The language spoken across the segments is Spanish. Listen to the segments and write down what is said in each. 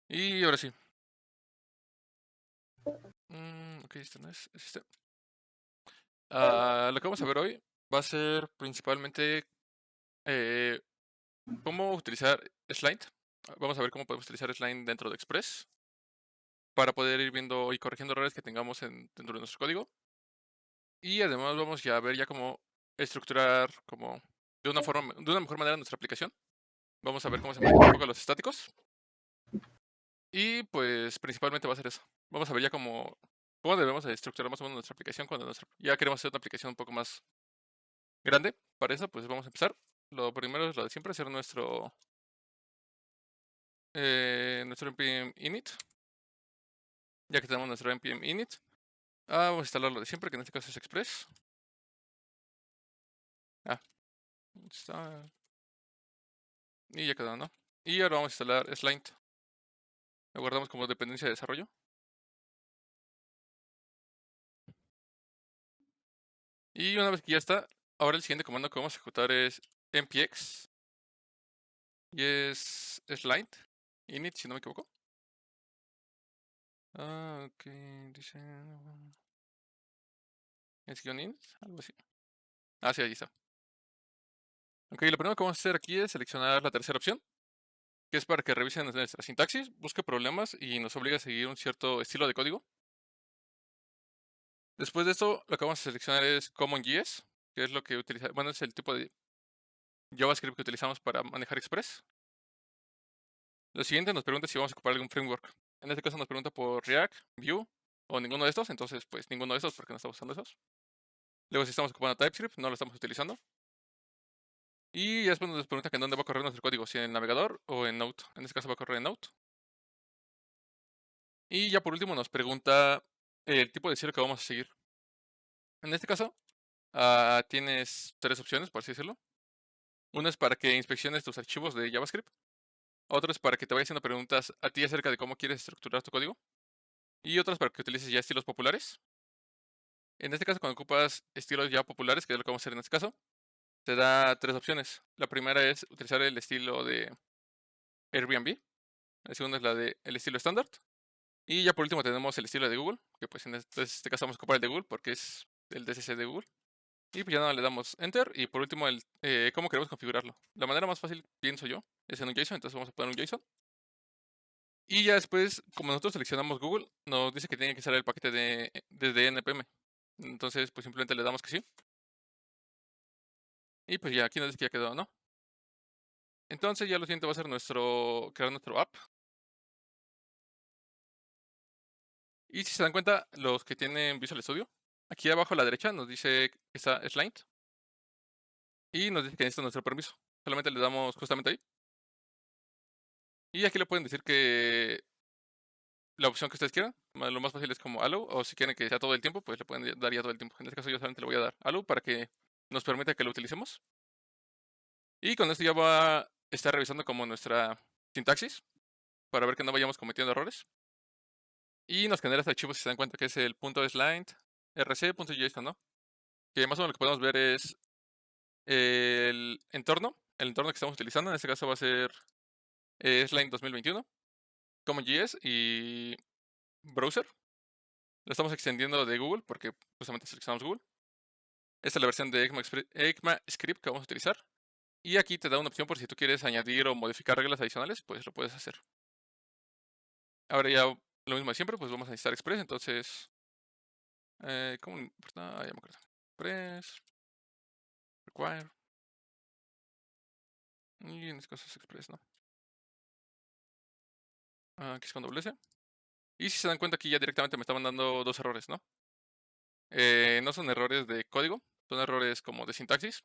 Y ahora sí. Ok, este no es este. Lo que vamos a ver hoy va a ser principalmente eh, cómo utilizar Slide. Vamos a ver cómo podemos utilizar Slide dentro de Express para poder ir viendo y corrigiendo errores que tengamos dentro de nuestro código. Y además vamos ya a ver ya cómo estructurar como de una mejor manera nuestra aplicación. Vamos a ver cómo se manejan un poco los estáticos. Y pues principalmente va a ser eso. Vamos a ver ya cómo debemos de estructurar más o menos nuestra aplicación cuando ya queremos hacer una aplicación un poco más grande. Para eso, pues vamos a empezar. Lo primero es lo de siempre, hacer nuestro npm init. Ya que tenemos nuestro npm init, vamos a instalar lo de siempre, que en este caso es Express. Está. Y ya quedó, ¿no? Y ahora vamos a instalar Slint. Lo guardamos como dependencia de desarrollo. Y una vez que ya está, ahora el siguiente comando que vamos a ejecutar es npx. Y es Slint init, si no me equivoco. Ok, dice. ¿Es guión init? Algo así. Sí, ahí está. Ok, lo primero que vamos a hacer aquí es seleccionar la tercera opción, que es para que revise nuestra sintaxis, busque problemas y nos obligue a seguir un cierto estilo de código. Después de esto, lo que vamos a seleccionar es CommonJS, que es lo que utiliza, bueno, es el tipo de JavaScript que utilizamos para manejar Express. Lo siguiente nos pregunta si vamos a ocupar algún framework. En este caso nos pregunta por React, Vue o ninguno de estos, entonces pues ninguno de estos porque no estamos usando esos. Luego si estamos ocupando TypeScript, no lo estamos utilizando. Y ya después nos pregunta que en dónde va a correr nuestro código, si en el navegador o en Node. En este caso va a correr en Node. Y ya por último nos pregunta el tipo de estilo que vamos a seguir. En este caso, tienes tres opciones, por así decirlo. Una es para que inspecciones tus archivos de JavaScript. Otra es para que te vaya haciendo preguntas a ti acerca de cómo quieres estructurar tu código. Y otra es para que utilices ya estilos populares. En este caso, cuando ocupas estilos ya populares, que es lo que vamos a hacer en este caso, te da tres opciones. La primera es utilizar el estilo de Airbnb. La segunda es la de el estilo estándar. Y ya por último tenemos el estilo de Google, que pues en este caso vamos a ocupar el de Google porque es el DCC de Google. Y pues ya nada, le damos Enter. Y por último, cómo queremos configurarlo. La manera más fácil, pienso yo, es en un JSON. Entonces vamos a poner un JSON. Y ya después, como nosotros seleccionamos Google, nos dice que tiene que salir el paquete desde npm. Entonces, pues simplemente le damos que sí. Y pues ya aquí nos dice que ya quedó, ¿no? Entonces ya lo siguiente va a ser crear nuestro app. Y si se dan cuenta, los que tienen Visual Studio, aquí abajo a la derecha nos dice que está Slime. Y nos dice que necesita nuestro permiso. Solamente le damos justamente ahí. Y aquí le pueden decir que la opción que ustedes quieran. Lo más fácil es como allow. O si quieren que sea todo el tiempo, pues le pueden dar ya todo el tiempo. En este caso yo solamente le voy a dar allow para que nos permita que lo utilicemos. Y con esto ya va a estar revisando como nuestra sintaxis para ver que no vayamos cometiendo errores. Y nos genera este archivo si se dan cuenta que es el .slide rc.json, ¿no? Que más o menos lo que podemos ver es el entorno que estamos utilizando. En este caso va a ser Slime 2021, CommonJS y Browser. Lo estamos extendiendo de Google porque justamente seleccionamos Google. Esta es la versión de ECMAScript que vamos a utilizar. Y aquí te da una opción por si tú quieres añadir o modificar reglas adicionales, pues lo puedes hacer. Ahora ya lo mismo de siempre, pues vamos a necesitar Express. Entonces, ¿cómo importa? Ya me acuerdo. Express, require. Y en este caso es Express, ¿no? Aquí es con doble S. Y si se dan cuenta, aquí ya directamente me estaban dando dos errores, ¿no? No son errores de código, son errores como de sintaxis.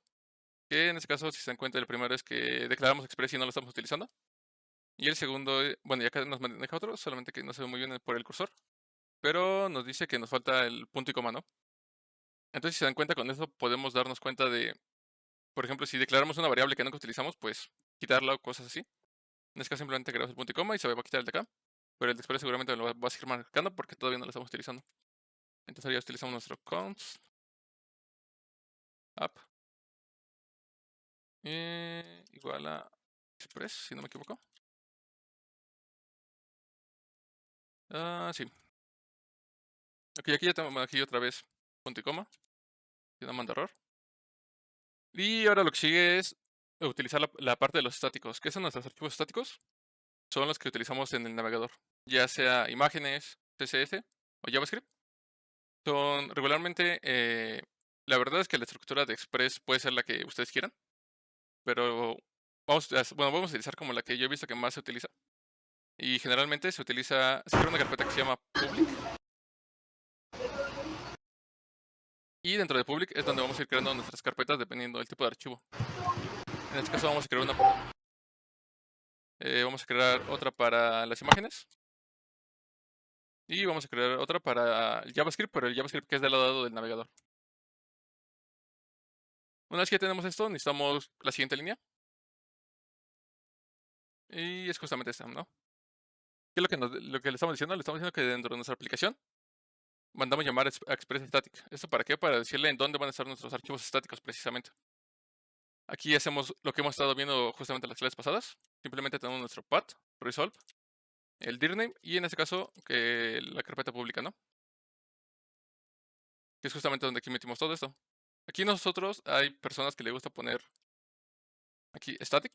Que en este caso, si se dan cuenta, el primero es que declaramos Express y no lo estamos utilizando. Y el segundo, bueno, ya acá nos maneja otro, solamente que no se ve muy bien por el cursor. Pero nos dice que nos falta el punto y coma, ¿no? Entonces, si se dan cuenta, con eso podemos darnos cuenta de, por ejemplo, si declaramos una variable que nunca utilizamos, pues quitarla o cosas así. En este caso simplemente agregamos el punto y coma y se va a quitar el de acá. Pero el de Express seguramente lo va a seguir marcando porque todavía no lo estamos utilizando. Entonces ya utilizamos nuestro const app igual a Express, si no me equivoco. Sí. Ok, aquí ya tengo aquí otra vez punto y coma. Y no manda error. Y ahora lo que sigue es utilizar la parte de los estáticos. ¿Qué son nuestros archivos estáticos? Son los que utilizamos en el navegador, ya sea imágenes, CSS o JavaScript. Son regularmente, la verdad es que la estructura de Express puede ser la que ustedes quieran, pero vamos a utilizar como la que yo he visto que más se utiliza. Y generalmente se crea una carpeta que se llama public. Y dentro de public es donde vamos a ir creando nuestras carpetas dependiendo del tipo de archivo. En este caso vamos a crear vamos a crear otra para las imágenes. Y vamos a crear otra para el JavaScript, pero el JavaScript que es del lado del navegador. Una vez que ya tenemos esto, necesitamos la siguiente línea. Y es justamente esta, ¿no? ¿Qué es lo que le estamos diciendo? Le estamos diciendo que dentro de nuestra aplicación mandamos llamar a Express Static. ¿Esto para qué? Para decirle en dónde van a estar nuestros archivos estáticos precisamente. Aquí hacemos lo que hemos estado viendo justamente en las clases pasadas. Simplemente tenemos nuestro path, resolve, el dirname y en este caso que la carpeta pública, ¿no? Que es justamente donde aquí metimos todo esto. Aquí nosotros hay personas que le gusta poner aquí static,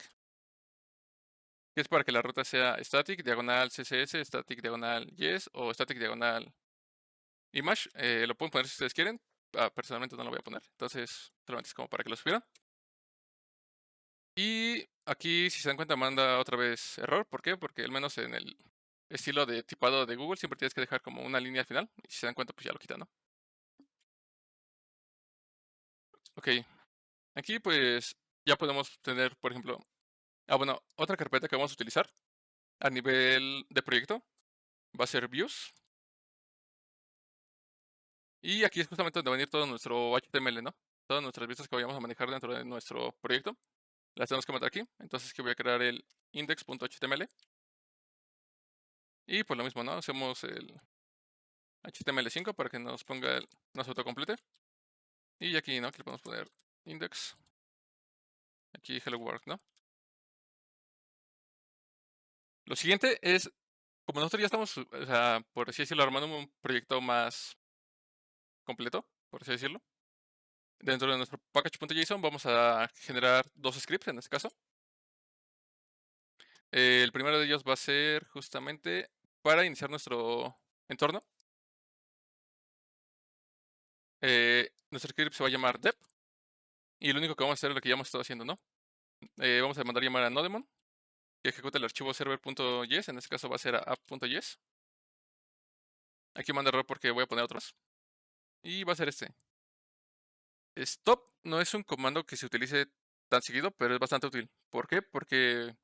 que es para que la ruta sea static, diagonal CSS, static, diagonal yes o static, diagonal image. Lo pueden poner si ustedes quieren. Personalmente no lo voy a poner. Entonces, solamente es como para que lo supieran. Y aquí, si se dan cuenta, manda otra vez error. ¿Por qué? Porque al menos en el estilo de tipado de Google siempre tienes que dejar como una línea al final. Y si se dan cuenta, pues ya lo quita, ¿no? Ok. Aquí pues ya podemos tener, por ejemplo, bueno, otra carpeta que vamos a utilizar a nivel de proyecto va a ser views. Y aquí es justamente donde va a venir todo nuestro HTML, ¿no? Todas nuestras vistas que vayamos a manejar dentro de nuestro proyecto. Las tenemos que meter aquí. Entonces aquí voy a crear el index.html. Y pues lo mismo, ¿no? Hacemos el HTML5 para que nos autocomplete. Y aquí, ¿no? Aquí le podemos poner index. Aquí hello world, ¿no? Lo siguiente es, como nosotros ya estamos, o sea, por así decirlo, armando un proyecto más completo, por así decirlo. Dentro de nuestro package.json vamos a generar dos scripts en este caso. El primero de ellos va a ser justamente para iniciar nuestro entorno. Nuestro script se va a llamar dep. Y lo único que vamos a hacer es lo que ya hemos estado haciendo, ¿no? Vamos a mandar llamar a Nodemon, que ejecuta el archivo server.yes, en este caso va a ser a app.yes. Aquí manda error porque voy a poner otros. Y va a ser este. Stop no es un comando que se utilice tan seguido, pero es bastante útil. ¿Por qué? Porque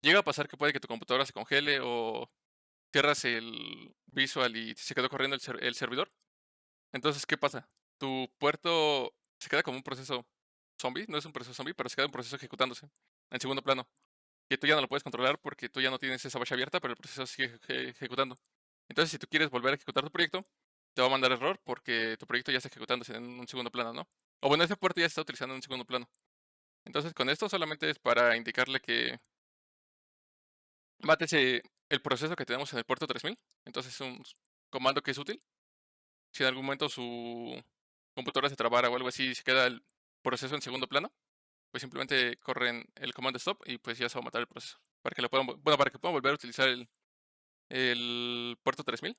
llega a pasar que puede que tu computadora se congele o cierras el Visual y se quedó corriendo el servidor. Entonces, ¿qué pasa? Tu puerto se queda como un proceso zombie, no es un proceso zombie, pero se queda un proceso ejecutándose en segundo plano. Que tú ya no lo puedes controlar porque tú ya no tienes esa bacha abierta, pero el proceso sigue ejecutando. Entonces, si tú quieres volver a ejecutar tu proyecto, te va a mandar error porque tu proyecto ya está ejecutándose en un segundo plano, ¿no? O bueno, ese puerto ya se está utilizando en un segundo plano. Entonces, con esto solamente es para indicarle que mátese el proceso que tenemos en el puerto 3000. Entonces, es un comando que es útil. Si en algún momento su computadora se trabara o algo así y se queda el proceso en segundo plano, pues simplemente corren el comando stop y pues ya se va a matar el proceso. Para que para que puedan volver a utilizar el puerto 3000.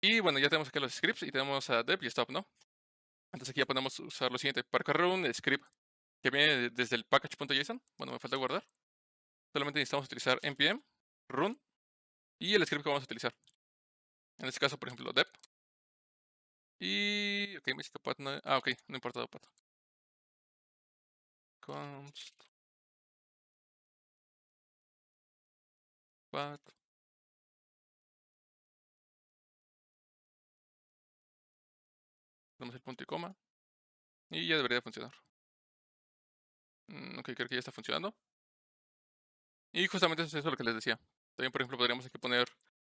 Y bueno, ya tenemos aquí los scripts y tenemos a dep y stop, ¿no? Entonces aquí ya podemos usar lo siguiente. Para correr un script que viene desde el package.json, bueno, me falta guardar. Solamente necesitamos utilizar npm, run y el script que vamos a utilizar. En este caso, por ejemplo, dep. Y, ok, me dice que path no, ok, no importa path. Const path. Damos el punto y coma. Y ya debería funcionar. Ok, creo que ya está funcionando. Y justamente eso es lo que les decía. También, por ejemplo, podríamos aquí poner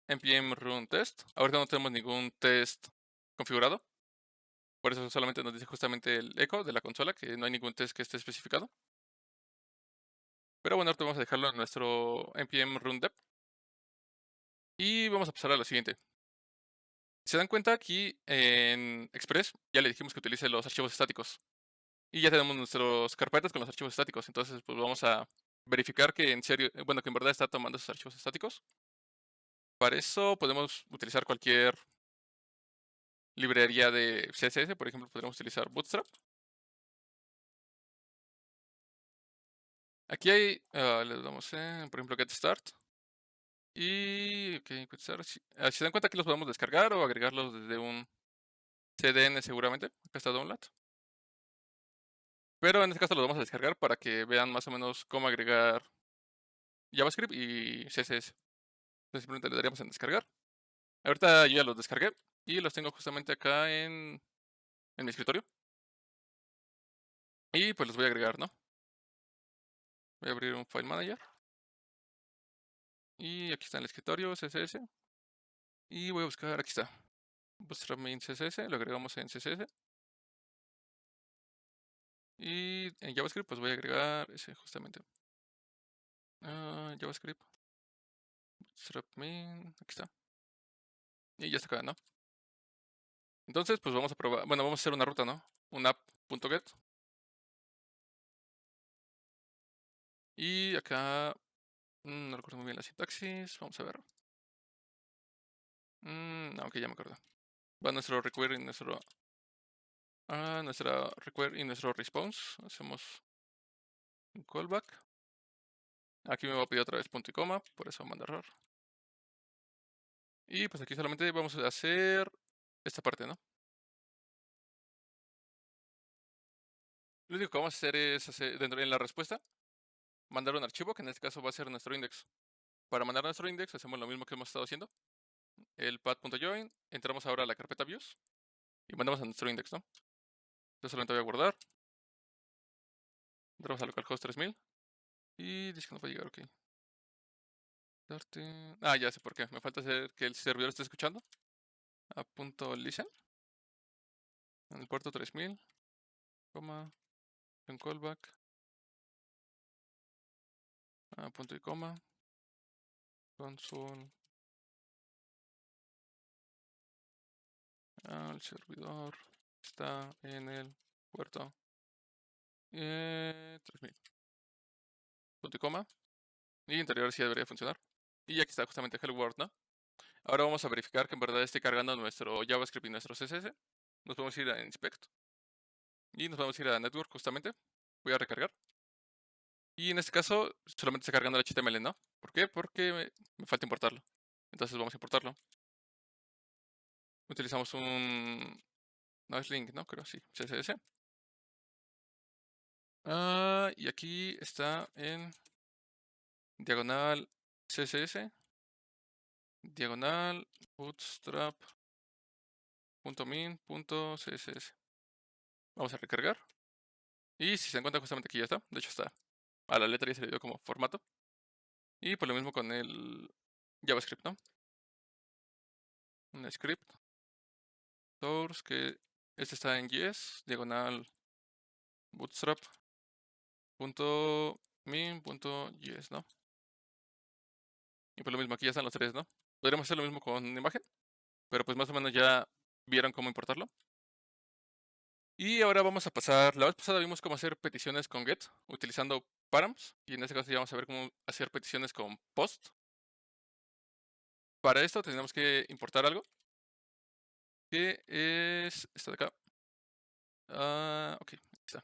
npm run test. Ahorita no tenemos ningún test configurado. Por eso solamente nos dice justamente el echo de la consola, que no hay ningún test que esté especificado. Pero bueno, ahorita vamos a dejarlo en nuestro npm run dep. Y vamos a pasar a lo siguiente. Si se dan cuenta aquí en Express, ya le dijimos que utilice los archivos estáticos. Y ya tenemos nuestras carpetas con los archivos estáticos. Entonces, pues vamos a verificar que en serio, bueno, que en verdad está tomando esos archivos estáticos. Para eso podemos utilizar cualquier librería de CSS. Por ejemplo, podríamos utilizar Bootstrap. Aquí hay, le damos en, por ejemplo, Get Start. Y, ok, Get Start. Si se dan cuenta, aquí los podemos descargar o agregarlos desde un CDN seguramente. Acá está Download. Pero en este caso los vamos a descargar para que vean más o menos cómo agregar JavaScript y CSS. Entonces simplemente le daríamos en descargar. Ahorita yo ya los descargué y los tengo justamente acá en mi escritorio. Y pues los voy a agregar, ¿no? Voy a abrir un File Manager. Y aquí está en el escritorio, CSS. Y voy a buscar, aquí está. Bootstrap main CSS, lo agregamos en CSS. Y en JavaScript pues voy a agregar ese justamente. JavaScript. Bootstrap main, aquí está. Y ya está acá, ¿no? Entonces pues vamos a probar, bueno, vamos a hacer una ruta, ¿no? Un app.get. Y acá, no recuerdo muy bien la sintaxis, vamos a ver. No, ok, ya me acuerdo. Va nuestro require y nuestra require y nuestro response. Hacemos un callback. Aquí me va a pedir otra vez punto y coma, por eso manda error. Y pues aquí solamente vamos a hacer esta parte, ¿no? Lo único que vamos a hacer es dentro en la respuesta, mandar un archivo, que en este caso va a ser nuestro index. Para mandar nuestro index hacemos lo mismo que hemos estado haciendo. El path.join, entramos ahora a la carpeta views y mandamos a nuestro index, ¿no? Entonces solamente voy a guardar. Entramos a localhost 3000 y dice que no va a llegar, ok. Ya sé por qué. Me falta hacer que el servidor esté escuchando. A punto listen. En el puerto 3000. Coma. En callback. A punto y coma. Console. El servidor está en el puerto 3000. Punto y coma. Y interior sí debería funcionar. Y aquí está justamente Hello World, ¿no? Ahora vamos a verificar que en verdad esté cargando nuestro JavaScript y nuestro CSS. Nos vamos a ir a Inspect. Y nos vamos a ir a Network justamente. Voy a recargar. Y en este caso solamente está cargando el HTML, ¿no? ¿Por qué? Porque me falta importarlo. Entonces vamos a importarlo. Utilizamos un... No es link, ¿no? Creo sí. CSS. Y aquí está en diagonal CSS. Diagonal bootstrap.min.css. Vamos a recargar. Y si se encuentra justamente aquí ya está. De hecho está a la letra ya se le dio como formato. Y por lo mismo con el JavaScript, ¿no? Un script. Source que este está en JS. Diagonal bootstrap.min.js, ¿no? Y por lo mismo aquí ya están los tres, ¿no? Podríamos hacer lo mismo con una imagen. Pero pues más o menos ya vieron cómo importarlo. Y ahora vamos a pasar, la vez pasada vimos cómo hacer peticiones con get utilizando params. Y en este caso ya vamos a ver cómo hacer peticiones con post. Para esto tenemos que importar algo. Que es esto de acá. Ok, aquí está.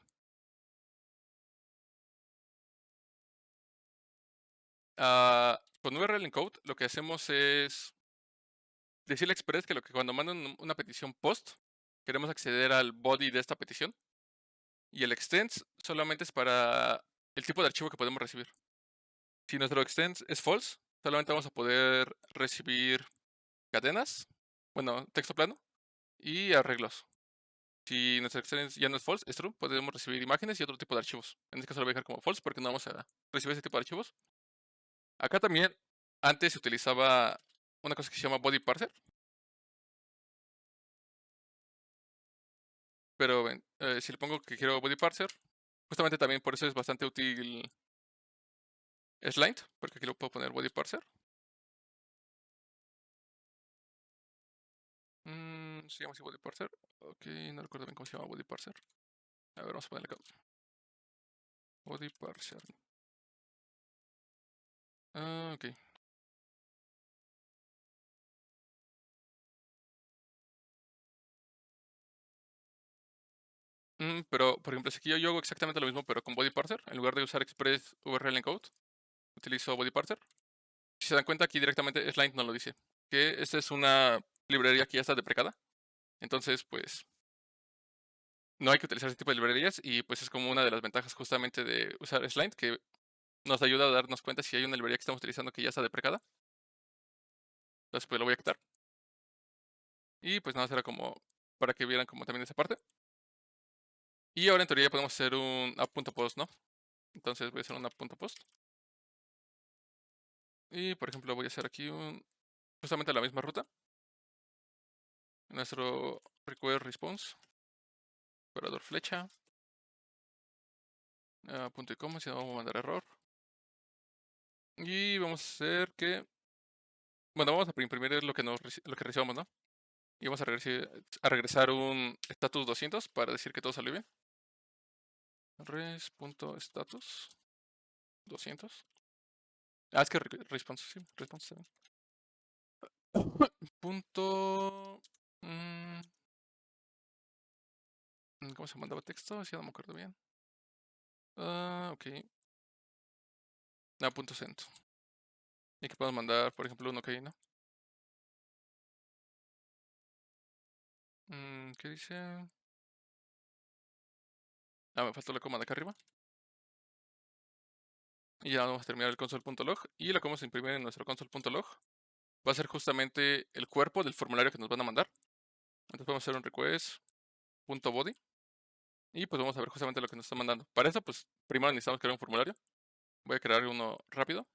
Con URL encode lo que hacemos es decirle a Express que cuando mandan una petición post, queremos acceder al body de esta petición. Y el extends solamente es para el tipo de archivo que podemos recibir. Si nuestro extends es false, solamente vamos a poder recibir cadenas, bueno, texto plano y arreglos. Si nuestro extends ya no es false, es true, podemos recibir imágenes y otro tipo de archivos. En este caso lo voy a dejar como false porque no vamos a recibir ese tipo de archivos. Acá también, antes se utilizaba una cosa que se llama body parser. Pero si le pongo que quiero body parser, justamente también por eso es bastante útil Slint, porque aquí lo puedo poner body parser. Se llama así body parser. Ok, no recuerdo bien cómo se llama body parser. A ver, vamos a ponerle acá. Body parser. Ok. Pero, por ejemplo, si aquí yo hago exactamente lo mismo, pero con body parser, en lugar de usar Express URL encode, utilizo body parser. Si se dan cuenta, aquí directamente Slind no lo dice. Que esta es una librería que ya está deprecada. Entonces, pues, no hay que utilizar ese tipo de librerías y pues es como una de las ventajas justamente de usar Slind, que nos ayuda a darnos cuenta si hay una librería que estamos utilizando que ya está deprecada. Entonces, pues lo voy a quitar. Y pues nada, será como para que vieran como también esa parte. Y ahora en teoría ya podemos hacer un app.post, ¿no? Entonces voy a hacer un app.post. Y por ejemplo voy a hacer aquí justamente la misma ruta. Nuestro request response. Operador flecha. Punto y coma, si no vamos a mandar error. Y vamos a hacer que... Bueno, vamos a imprimir lo que recibamos, ¿no? Y vamos a regresar un status 200 para decir que todo salió bien. Res.status 200. Es que response, sí, response también. Punto... ¿Cómo se mandaba texto? Si no me acuerdo bien. Ok. Punto send. Y que podemos mandar, por ejemplo, un ok, ¿no? ¿Qué dice? Me faltó la coma de acá arriba. Y ya vamos a terminar el console.log. Y lo que vamos a imprimir en nuestro console.log va a ser justamente el cuerpo del formulario que nos van a mandar. Entonces vamos a hacer un request.body. Y pues vamos a ver justamente lo que nos están mandando. Para eso, pues primero necesitamos crear un formulario. Voy a crear uno rápido.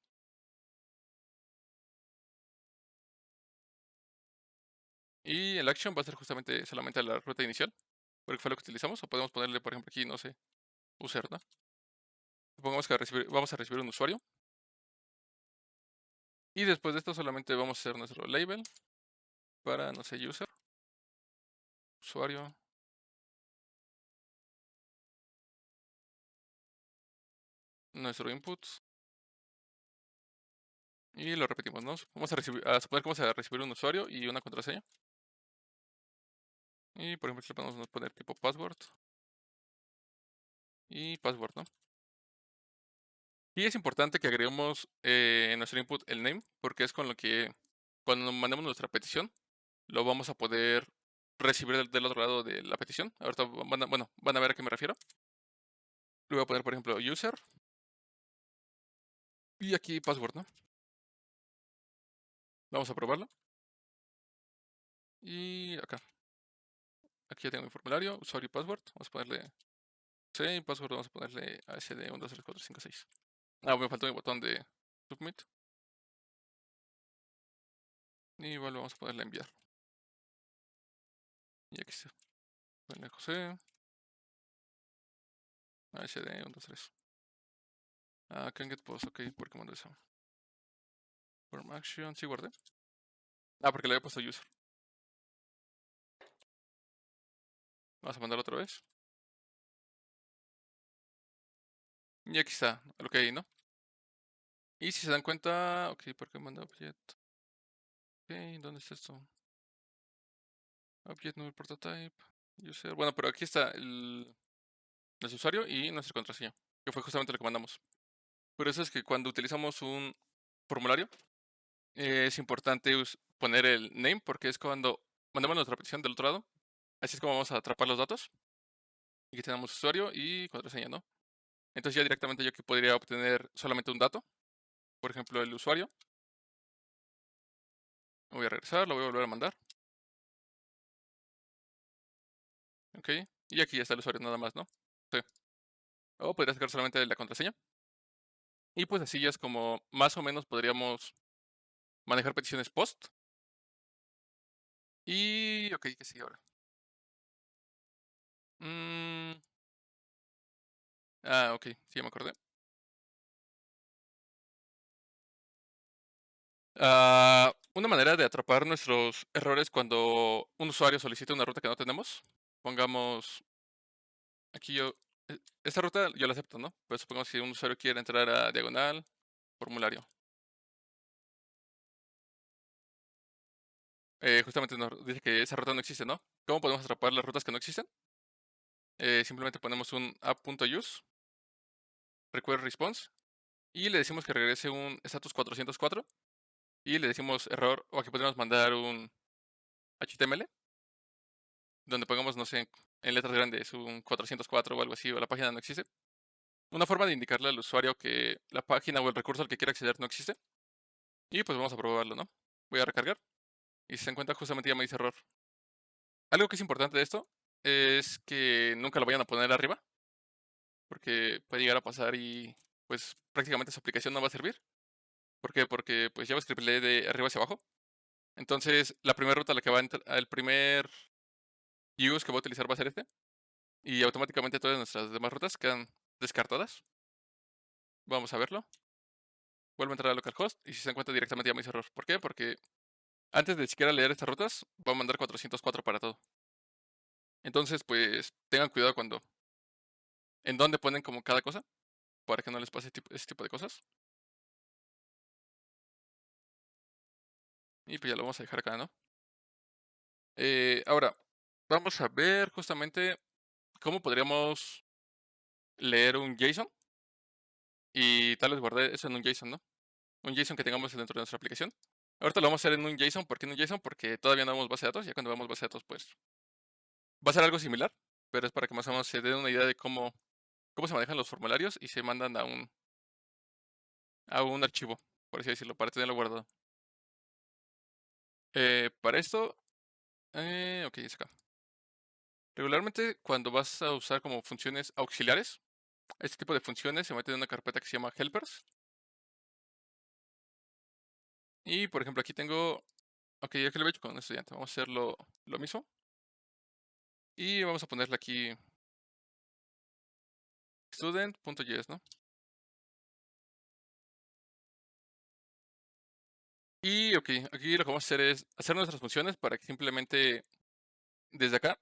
Y el action va a ser justamente solamente la ruta inicial. Porque fue lo que utilizamos. O podemos ponerle, por ejemplo, aquí, no sé, user, ¿no? Supongamos que vamos a recibir un usuario. Y después de esto solamente vamos a hacer nuestro label para, no sé, user, usuario, nuestro input. Y lo repetimos, ¿no? Vamos a suponer que vamos a recibir un usuario y una contraseña. Y por ejemplo, le podemos poner tipo password. Y password, ¿no? Y es importante que agreguemos en nuestro input el name, porque es con lo que cuando mandemos nuestra petición, lo vamos a poder recibir del otro lado de la petición. Ahorita van a ver a qué me refiero. Le voy a poner, por ejemplo, user. Y aquí password, ¿no? Vamos a probarlo. Y acá. Aquí ya tengo mi formulario, usuario y password. Vamos a ponerle C y password vamos a ponerle ASD123456. Me faltó mi botón de submit. Y igual vamos a ponerle enviar. Y aquí está. Ponerle José. ASD123. Can get post, ok, ¿por qué mando eso? Form action, sí guardé. Porque le había puesto user. Vamos a mandar otra vez. Y aquí está, el ok, ¿no? Y si se dan cuenta, ok, ¿por qué manda object? Ok, ¿dónde está esto? Object null prototype, user. Bueno, pero aquí está nuestro usuario y nuestra contraseña, que fue justamente lo que mandamos. Por eso es que cuando utilizamos un formulario, es importante poner el name, porque es cuando mandamos nuestra petición del otro lado. Así es como vamos a atrapar los datos. Aquí tenemos usuario y contraseña, ¿no? Entonces ya directamente yo aquí podría obtener solamente un dato. Por ejemplo, el usuario. Voy a regresar, lo voy a volver a mandar. Ok. Y aquí ya está el usuario nada más, ¿no? Sí. O podría sacar solamente la contraseña. Y pues así ya es como más o menos podríamos manejar peticiones post. Y ok, ¿qué sigue ahora? Mm, ok, sí, ya me acordé. Una manera de atrapar nuestros errores cuando un usuario solicita una ruta que no tenemos, pongamos aquí esta ruta yo la acepto, ¿no? Pero supongamos que un usuario quiere entrar a diagonal, formulario. Justamente nos dice que esa ruta no existe, ¿no? ¿Cómo podemos atrapar las rutas que no existen? Simplemente ponemos un app.use, request response, y le decimos que regrese un status 404, y le decimos error, o aquí podríamos mandar un HTML, donde pongamos, no sé, en letras grandes, un 404 o algo así, o la página no existe. Una forma de indicarle al usuario que la página o el recurso al que quiere acceder no existe. Y pues vamos a probarlo, ¿no? Voy a recargar. Y si se encuentra justamente ya me dice error. Algo que es importante de esto es que nunca lo vayan a poner arriba, porque puede llegar a pasar y pues prácticamente su aplicación no va a servir. ¿Por qué? Porque pues JavaScript lee de arriba hacia abajo. Entonces la primera ruta a la que va a entrar, el primer use que va a utilizar va a ser este. Y automáticamente todas nuestras demás rutas quedan descartadas. Vamos a verlo. Vuelve a entrar a localhost y si se encuentra directamente ya me dice error. ¿Por qué? Porque antes de siquiera leer estas rutas, va a mandar 404 para todo. Entonces, pues, tengan cuidado cuando en dónde ponen como cada cosa, para que no les pase ese tipo de cosas. Y pues ya lo vamos a dejar acá, ¿no? Ahora, vamos a ver justamente cómo podríamos leer un JSON y tal vez guardar eso en un JSON, ¿no? Un JSON que tengamos dentro de nuestra aplicación. Ahorita lo vamos a hacer en un JSON. ¿Por qué en un JSON? Porque todavía no vemos base de datos. Ya cuando veamos base de datos, pues va a ser algo similar, pero es para que más o menos se den una idea de cómo se manejan los formularios y se mandan a un archivo, por así decirlo, para tenerlo guardado. Para esto, ok, es acá. Regularmente cuando vas a usar como funciones auxiliares, este tipo de funciones se meten en una carpeta que se llama helpers. Y por ejemplo aquí tengo, ok, ya que lo he hecho con un estudiante, vamos a hacer lo mismo. Y vamos a ponerle aquí student.js, ¿no? Y ok, aquí lo que vamos a hacer es hacer nuestras funciones para que simplemente desde acá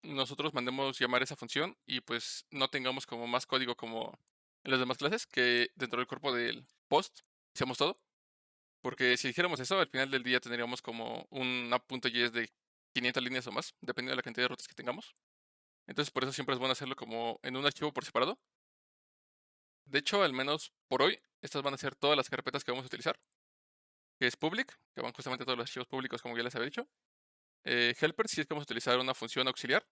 nosotros mandemos llamar esa función y pues no tengamos como más código como en las demás clases, que dentro del cuerpo del post hacemos todo. Porque si dijéramos eso, al final del día tendríamos como un app.js de 500 líneas o más, dependiendo de la cantidad de rutas que tengamos. Entonces por eso siempre es bueno hacerlo como en un archivo por separado. De hecho, al menos por hoy, estas van a ser todas las carpetas que vamos a utilizar. Que es public, que van justamente todos los archivos públicos como ya les había dicho. Helper, si es que vamos a utilizar una función auxiliar.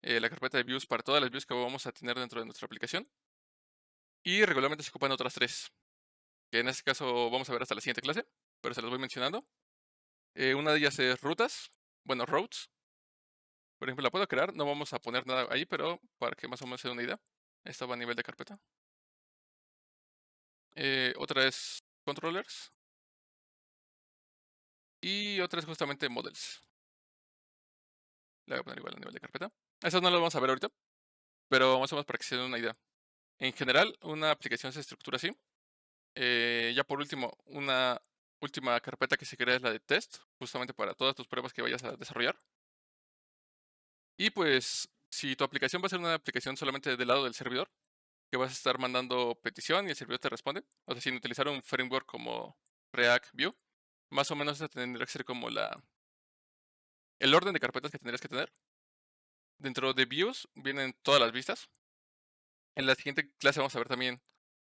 La carpeta de views para todas las views que vamos a tener dentro de nuestra aplicación. Y regularmente se ocupan otras tres, que en este caso vamos a ver hasta la siguiente clase, pero se las voy mencionando. Una de ellas es rutas, bueno, routes. Por ejemplo, la puedo crear, no vamos a poner nada ahí, pero para que más o menos se dé una idea. Esta va a nivel de carpeta. Otra es controllers. Y otra es justamente models. La voy a poner igual a nivel de carpeta. Estas no las vamos a ver ahorita, pero más o menos para que se den una idea. En general, una aplicación se estructura así. Ya por último, una última carpeta que se crea es la de test, justamente para todas tus pruebas que vayas a desarrollar. Y pues, si tu aplicación va a ser una aplicación solamente del lado del servidor, que vas a estar mandando petición y el servidor te responde, o sea, sin utilizar un framework como React Vue, más o menos esa tendría que ser como el orden de carpetas que tendrías que tener. Dentro de views vienen todas las vistas. En la siguiente clase vamos a ver también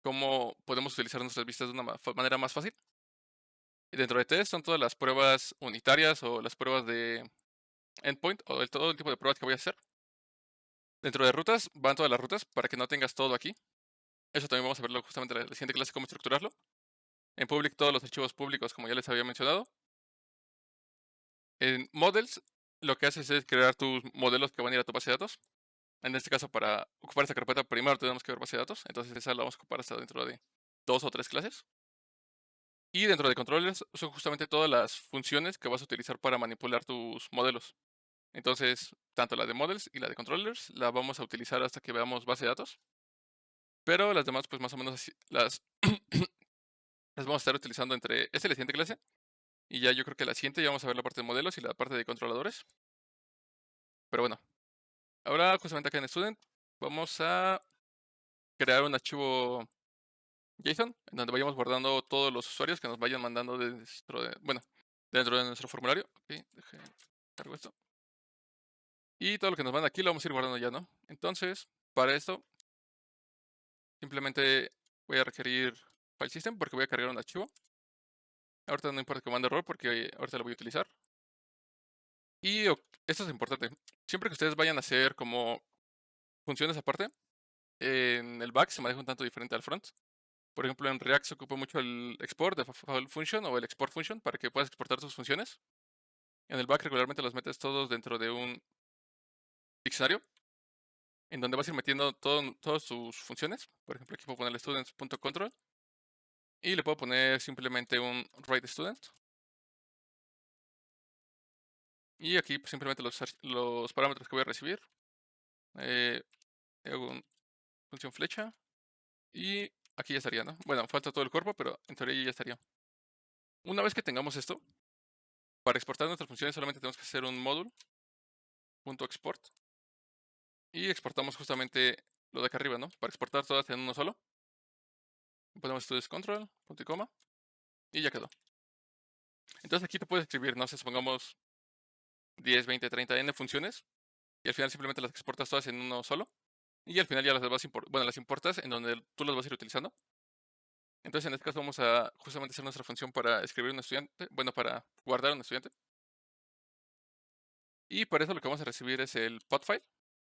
cómo podemos utilizar nuestras vistas de una manera más fácil. Y dentro de test son todas las pruebas unitarias o las pruebas de endpoint o todo el tipo de pruebas que voy a hacer. Dentro de rutas van todas las rutas para que no tengas todo aquí. Eso también vamos a verlo justamente en la siguiente clase, cómo estructurarlo. En public todos los archivos públicos, como ya les había mencionado. En models, lo que haces es crear tus modelos que van a ir a tu base de datos. En este caso, para ocupar esta carpeta, primero tenemos que ver base de datos. Entonces, esa la vamos a ocupar hasta dentro de 2 o 3 clases. Y dentro de controllers son justamente todas las funciones que vas a utilizar para manipular tus modelos. Entonces, tanto la de models y la de controllers la vamos a utilizar hasta que veamos base de datos. Pero las demás, pues más o menos así, las vamos a estar utilizando entre esta y la siguiente clase. Y ya yo creo que la siguiente ya vamos a ver la parte de modelos y la parte de controladores. Pero bueno, ahora justamente acá en Student vamos a crear un archivo JSON en donde vayamos guardando todos los usuarios que nos vayan mandando dentro de nuestro formulario. Ok, cargo esto. Y todo lo que nos manda aquí lo vamos a ir guardando ya, ¿no? Entonces, para esto, simplemente voy a requerir file system porque voy a cargar un archivo. Ahorita no importa que mande error porque ahorita lo voy a utilizar. Y esto es importante. Siempre que ustedes vayan a hacer como funciones aparte, en el back se maneja un tanto diferente al front. Por ejemplo, en React se ocupa mucho el export de file function o el export function para que puedas exportar tus funciones. En el back regularmente los metes todos dentro de un diccionario en donde vas a ir metiendo todas tus funciones. Por ejemplo, aquí puedo ponerle students.control y le puedo poner simplemente un write student. Y aquí pues, simplemente los parámetros que voy a recibir. Hago una función flecha y aquí ya estaría, ¿no? Bueno, falta todo el cuerpo, pero en teoría ya estaría. Una vez que tengamos esto, para exportar nuestras funciones solamente tenemos que hacer un module.export y exportamos justamente lo de acá arriba, ¿no? Para exportar todas en uno solo. Ponemos students control, punto y coma, y ya quedó. Entonces aquí te puedes escribir, no sé, supongamos 10, 20, 30 N funciones, y al final simplemente las exportas todas en uno solo, y al final ya las importas en donde tú las vas a ir utilizando. Entonces en este caso vamos a justamente hacer nuestra función para escribir un estudiante, bueno, para guardar un estudiante. Y para eso lo que vamos a recibir es el pod file,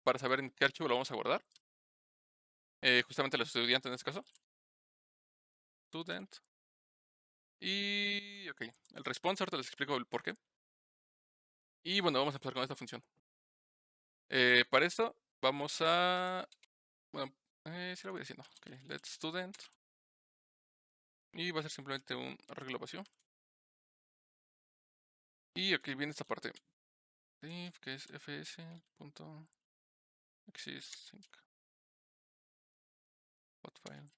para saber en qué archivo lo vamos a guardar. Justamente el estudiante en este caso. Student. Y, ok, el response, ahorita les explico el por qué. Y bueno, vamos a empezar con esta función. Para esto vamos a, bueno, sí lo voy haciendo. Ok, let student. Y va a ser simplemente un arreglo vacío. Y aquí viene esta parte. Div, que es fs.exist.sync pod file.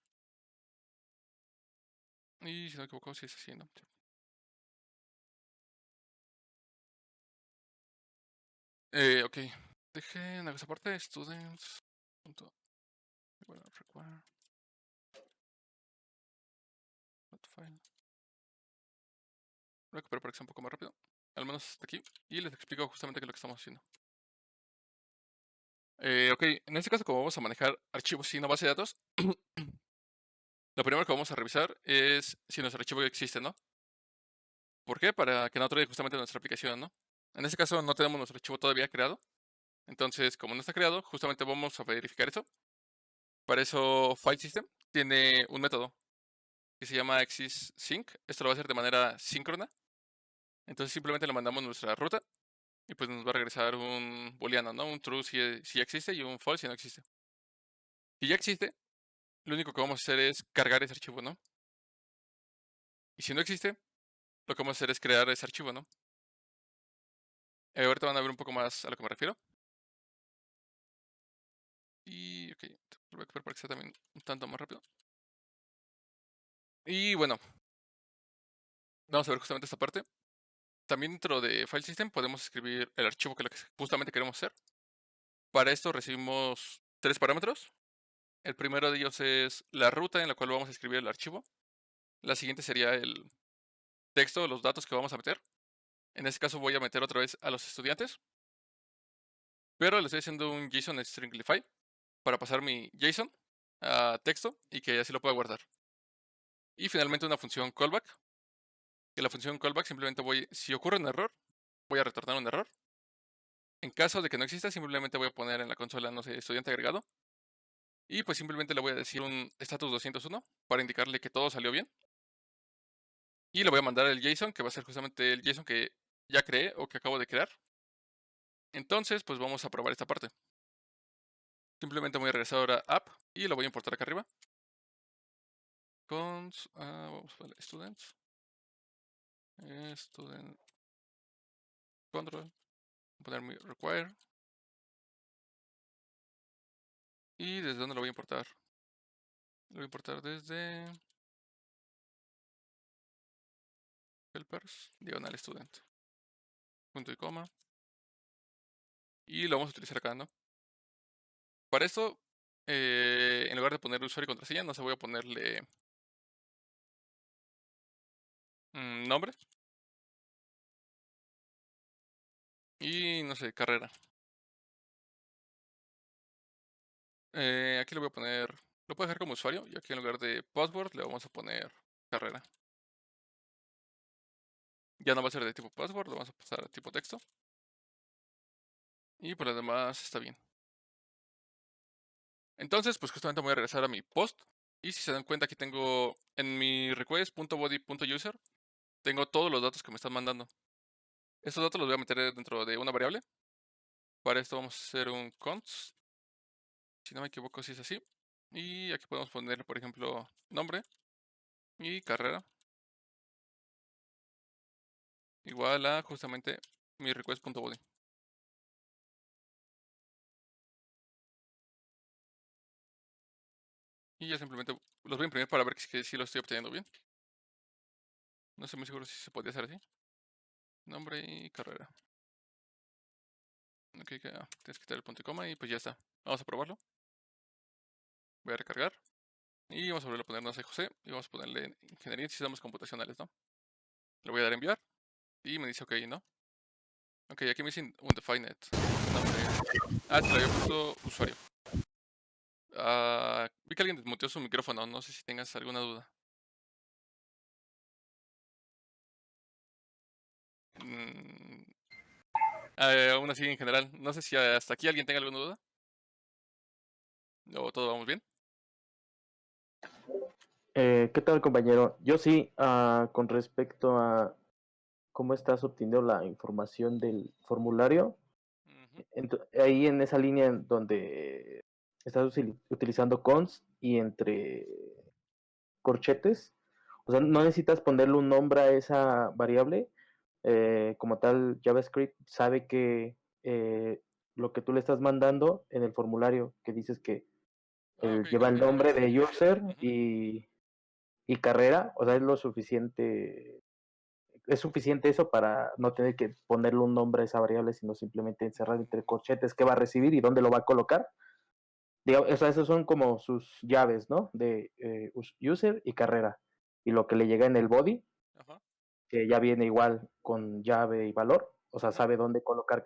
Y si no me equivoco, si es así, ¿no? Sí. Ok. Dejen esa parte. Students. Bueno, require pod file. Voy a copiar para que sea un poco más rápido. Al menos hasta aquí. Y les explico justamente qué es lo que estamos haciendo. Ok, en este caso, como vamos a manejar archivos y no base de datos, lo primero que vamos a revisar es si nuestro archivo ya existe, ¿no? ¿Por qué? Para que no traiga justamente nuestra aplicación, ¿no? En este caso no tenemos nuestro archivo todavía creado. Entonces, como no está creado, justamente vamos a verificar eso. Para eso, FileSystem tiene un método que se llama ExistSync. Esto lo va a hacer de manera síncrona. Entonces simplemente le mandamos nuestra ruta y pues nos va a regresar un booleano, ¿no? Un true si existe y un false si no existe. Si ya existe, lo único que vamos a hacer es cargar ese archivo, ¿no? Y si no existe, lo que vamos a hacer es crear ese archivo, ¿no? Ahorita van a ver un poco más a lo que me refiero. Y, ok, lo voy a copiar para que sea también un tanto más rápido. Y bueno, vamos a ver justamente esta parte. También dentro de File System podemos escribir el archivo que justamente queremos hacer. Para esto recibimos tres parámetros. El primero de ellos es la ruta en la cual vamos a escribir el archivo. La siguiente sería el texto, los datos que vamos a meter. En este caso voy a meter otra vez a los estudiantes. Pero le estoy haciendo un JSON Stringify para pasar mi JSON a texto y que así lo pueda guardar. Y finalmente una función callback. Que la función callback simplemente si ocurre un error, voy a retornar un error. En caso de que no exista, simplemente voy a poner en la consola, no sé, estudiante agregado. Y pues simplemente le voy a decir un status 201 para indicarle que todo salió bien. Y le voy a mandar el JSON, que va a ser justamente el JSON que ya creé o que acabo de crear. Entonces, pues vamos a probar esta parte. Simplemente voy a regresar ahora a app y lo voy a importar acá arriba. Vamos a ver, students. Student control. Voy a poner mi require. ¿Y desde dónde lo voy a importar? Lo voy a importar desde... Ok, voy a poner mi require. Y desde dónde lo voy a importar. Lo voy a importar desde... Lo voy a importar desde... Lo voy a importar desde... Lo voy a importar desde... Lo voy a importar desde... Lo voy a importar desde... Lo voy a importar desde... Lo voy a importar desde... Lo voy a importar desde... helpers, diagonal student, punto y coma. Y lo vamos a utilizar acá, ¿no? Para esto, en lugar de poner usuario y contraseña, no sé, voy a ponerle nombre y, no sé, carrera. Aquí le voy a poner, lo puedo dejar como usuario y aquí en lugar de password le vamos a poner carrera. Ya no va a ser de tipo password, lo vamos a pasar a tipo texto. Y por lo demás está bien. Entonces, pues justamente voy a regresar a mi post. Y si se dan cuenta, aquí tengo en mi request.body.user, tengo todos los datos que me están mandando. Estos datos los voy a meter dentro de una variable. Para esto vamos a hacer un const. Si no me equivoco, si es así. Y aquí podemos poner, por ejemplo, nombre y carrera. Igual a justamente mi request.body. Y ya simplemente los voy a imprimir para ver que si lo estoy obteniendo bien. No estoy muy seguro si se podía hacer así. Nombre y carrera. Ok, tienes que quitar el punto y coma y pues ya está. Vamos a probarlo. Voy a recargar. Y vamos a volver a poner, no sé, José. Y vamos a ponerle ingeniería y sistemas computacionales, ¿no? Le voy a dar a enviar. Y me dice ok, ¿no? Ok, aquí me dice undefined. Nombre. Ah, te lo había puesto usuario. Vi que alguien desmuteó su micrófono. No sé si tengas alguna duda. Mm, aún así, en general. No sé si hasta aquí alguien tenga alguna duda. ¿O todo vamos bien? ¿Qué tal, compañero? Yo sí, con respecto a cómo estás obteniendo la información del formulario, Ujú. ahí en esa línea en donde estás utilizando const y entre corchetes, o sea, no necesitas ponerle un nombre a esa variable, como tal JavaScript sabe que lo que tú le estás mandando en el formulario, que dices que Ok, lleva como el que nombre de user ujú. y carrera, o sea, es suficiente eso para no tener que ponerle un nombre a esa variable, sino simplemente encerrar entre corchetes qué va a recibir y dónde lo va a colocar. Digamos, o sea, esos son como sus llaves, ¿no? De user y carrera. Y lo que le llega en el body, Ajá, que ya viene igual con llave y valor, o sea, ajá. sabe dónde colocar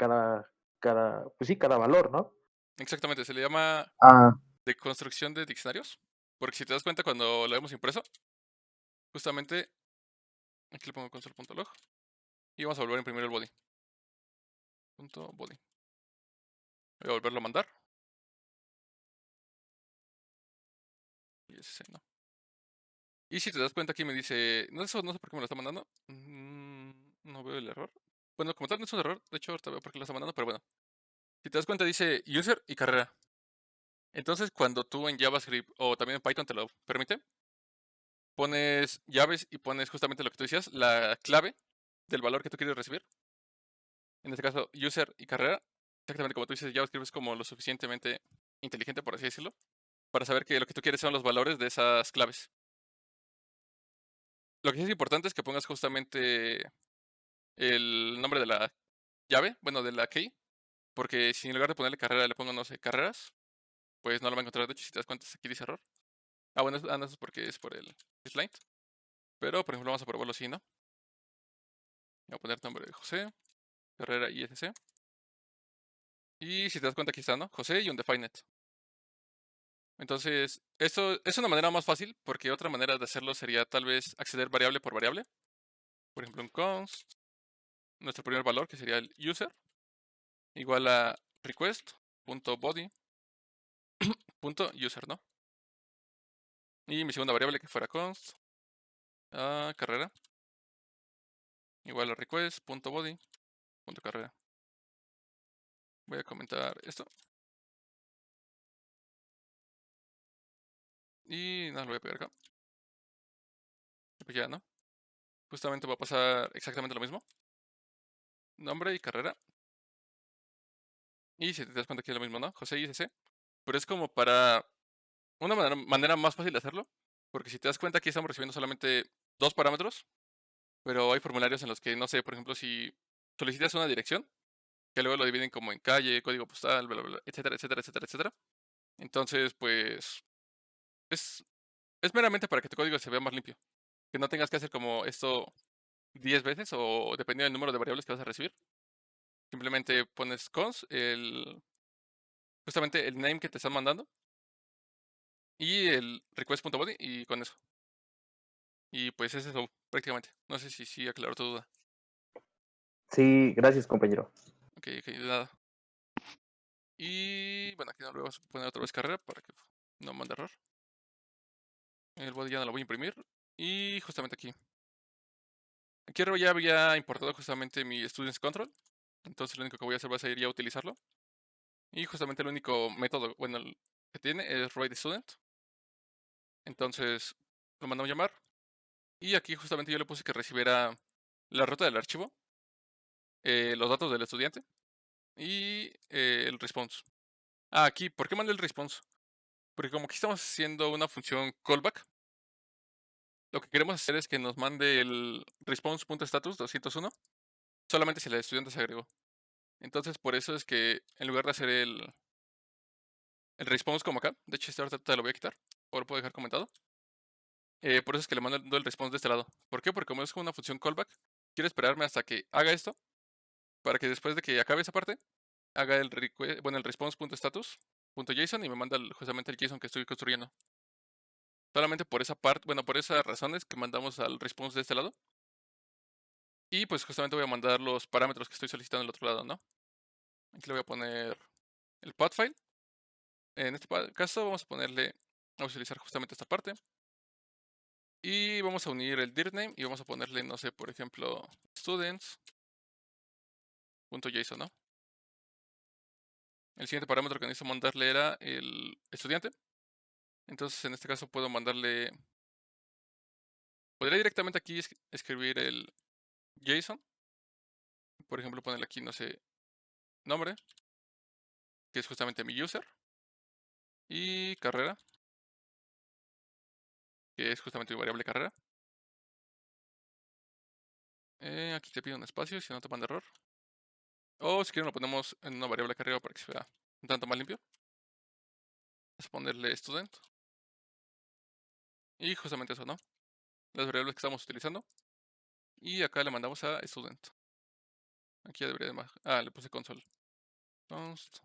pues sí, cada valor, ¿no? Exactamente, se le llama Ah, de construcción de diccionarios. Porque si te das cuenta cuando lo hemos impreso, justamente aquí le pongo console.log y vamos a volver a imprimir el body. Punto body. Voy a volverlo a mandar. Y ese no. Y si te das cuenta aquí me dice, no, eso no sé por qué me lo está mandando. No veo el error. Bueno, como tal no es un error, de hecho ahorita veo por qué lo está mandando, pero bueno. Si te das cuenta dice user y carrera. Entonces cuando tú en JavaScript o también en Python te lo permite, pones llaves y pones justamente lo que tú decías, la clave del valor que tú quieres recibir. En este caso, user y carrera. Exactamente como tú dices, JavaScript es como lo suficientemente inteligente, por así decirlo, para saber que lo que tú quieres son los valores de esas claves. Lo que sí es importante es que pongas justamente el nombre de la llave, bueno, de la key, porque si en lugar de ponerle carrera le pongo, no sé, carreras, pues no lo va a encontrar. De hecho, si te das cuenta, aquí dice error. Bueno, no, eso es porque es por el slide. Pero, por ejemplo, vamos a probarlo así, ¿no? Voy a poner nombre de José, carrera ISC. Y si te das cuenta, aquí está, ¿no? José y undefined. Entonces, esto es una manera más fácil, porque otra manera de hacerlo sería tal vez acceder variable por variable. Por ejemplo, un const, nuestro primer valor, que sería el user, igual a request.body.user, ¿no? Y mi segunda variable que fuera const, carrera, igual a request.body.carrera. Voy a comentar esto. Y nada, lo voy a pegar acá. Y pues ya, ¿no? Justamente va a pasar exactamente lo mismo. Nombre y carrera. Y si te das cuenta aquí es lo mismo, ¿no? José ISC. Pero es como para una manera más fácil de hacerlo. Porque si te das cuenta aquí estamos recibiendo solamente dos parámetros. Pero hay formularios en los que, no sé, por ejemplo, si solicitas una dirección, que luego lo dividen como en calle, código postal, bla, bla, bla, etcétera, etcétera, etcétera, etcétera. Entonces, pues, es, es meramente para que tu código se vea más limpio. Que no tengas que hacer como esto 10 veces o dependiendo del número de variables que vas a recibir. Simplemente pones cons, justamente el name que te están mandando y el request.body y con eso. Y pues es eso prácticamente. No sé si sí aclaró tu duda. Sí, gracias, compañero. Ok, ok, de nada. Y bueno, aquí no le vamos a poner otra vez carrera para que no mande error. El body ya no lo voy a imprimir. Y justamente aquí. Aquí arriba ya había importado justamente mi Students Control. Entonces lo único que voy a hacer va a ser ir a utilizarlo. Y justamente el único método, bueno, que tiene es writeStudent. Entonces lo mandamos llamar. Y aquí justamente yo le puse que recibiera la ruta del archivo, los datos del estudiante y el response. Ah, aquí, ¿por qué mandé el response? Porque como aquí estamos haciendo una función callback, lo que queremos hacer es que nos mande el response.status 201 solamente si el estudiante se agregó. Entonces, por eso es que en lugar de hacer el response como acá, de hecho, este ahorita te lo voy a quitar, o lo puedo dejar comentado. Por eso es que le mando el response de este lado. ¿Por qué? Porque como es como una función callback, quiero esperarme hasta que haga esto, para que después de que acabe esa parte, haga el response.status.json y me manda justamente el JSON que estoy construyendo. Solamente por esa parte, bueno, por esas razones que mandamos al response de este lado. Y pues justamente voy a mandar los parámetros que estoy solicitando del otro lado, ¿no? Aquí le voy a poner el path file. En este caso vamos a ponerle, vamos a utilizar justamente esta parte. Y vamos a unir el dirname y vamos a ponerle, no sé, por ejemplo, students.json, ¿no? El siguiente parámetro que necesito mandarle era el estudiante. Entonces en este caso puedo mandarle, podría directamente aquí escribir el JSON. Por ejemplo, ponerle aquí, no sé, nombre, que es justamente mi user. Y carrera, que es justamente mi variable carrera. Aquí te pido un espacio, si no te manda error. O si quieren lo ponemos en una variable acá arriba para que se vea un tanto más limpio. Vamos a ponerle student. Y justamente eso, ¿no? Las variables que estamos utilizando. Y acá le mandamos a student. Aquí ya debería de más. Ah, le puse console. Const.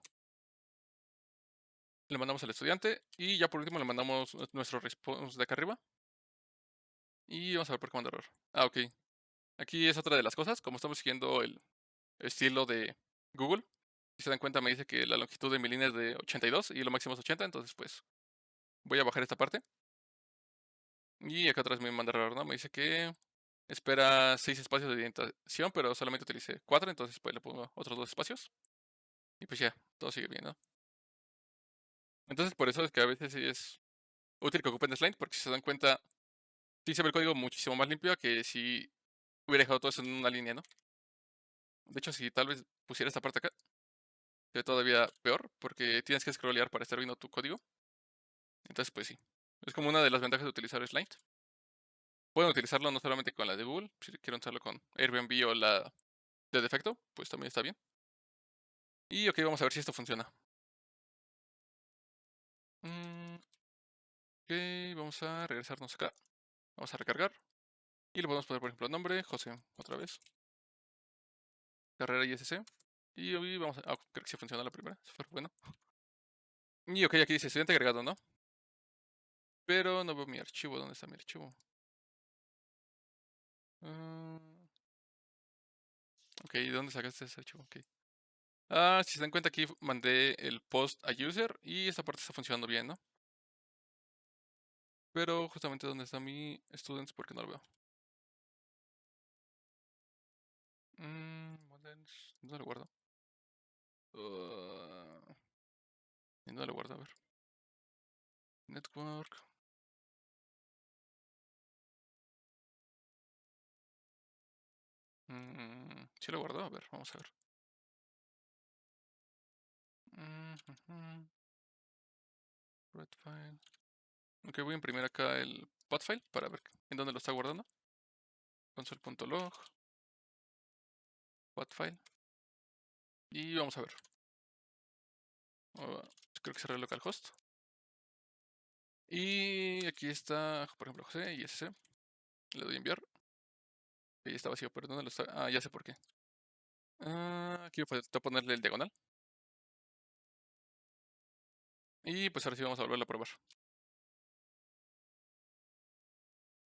Le mandamos al estudiante. Y ya por último le mandamos nuestro response de acá arriba. Y vamos a ver por qué manda error. Ah, ok. Aquí es otra de las cosas. Como estamos siguiendo el estilo de Google. Si se dan cuenta me dice que la longitud de mi línea es de 82 y lo máximo es 80. Entonces pues voy a bajar esta parte. Y acá atrás me manda error, ¿no? Me dice que espera 6 espacios de indentación, pero solamente utilicé 4, entonces pues le pongo otros 2 espacios. Y pues ya, todo sigue bien, ¿no? Entonces por eso es que a veces sí es útil que ocupen Slime, porque si se dan cuenta, sí se ve el código muchísimo más limpio que si hubiera dejado todo eso en una línea, ¿no? De hecho, si tal vez pusiera esta parte acá, sería todavía peor, porque tienes que scrollear para estar viendo tu código. Entonces, pues sí. Es como una de las ventajas de utilizar Slime. Pueden utilizarlo no solamente con la de Google, si quieren usarlo con Airbnb o la de defecto, pues también está bien. Y ok, vamos a ver si esto funciona. Ok, vamos a regresarnos acá. Vamos a recargar. Y le podemos poner, por ejemplo, nombre, José, otra vez. Carrera ISC. Y hoy vamos a... Ah, creo que sí funciona la primera. Súper bueno. Y ok, aquí dice estudiante agregado, ¿no? Pero no veo mi archivo. ¿Dónde está mi archivo? Ah, ok, ¿dónde sacaste ese archivo? Ok. Ah, si se dan cuenta aquí mandé el post a user y esta parte está funcionando bien, ¿no? Pero justamente dónde está mi students porque no lo veo. Models, ¿dónde lo guardo? ¿Dónde lo guardo? A ver. Network. Sí lo guardo, a ver, vamos a ver. Red file. Ok, voy a imprimir acá el path file para ver en dónde lo está guardando. console.log, file. Y vamos a ver. Creo que será localhost. Y aquí está, por ejemplo, José y SC. Le doy a enviar. Y está vacío, pero ¿dónde lo está? Ah, ya sé por qué. Aquí voy a ponerle el diagonal. Y pues ahora sí vamos a volverlo a probar.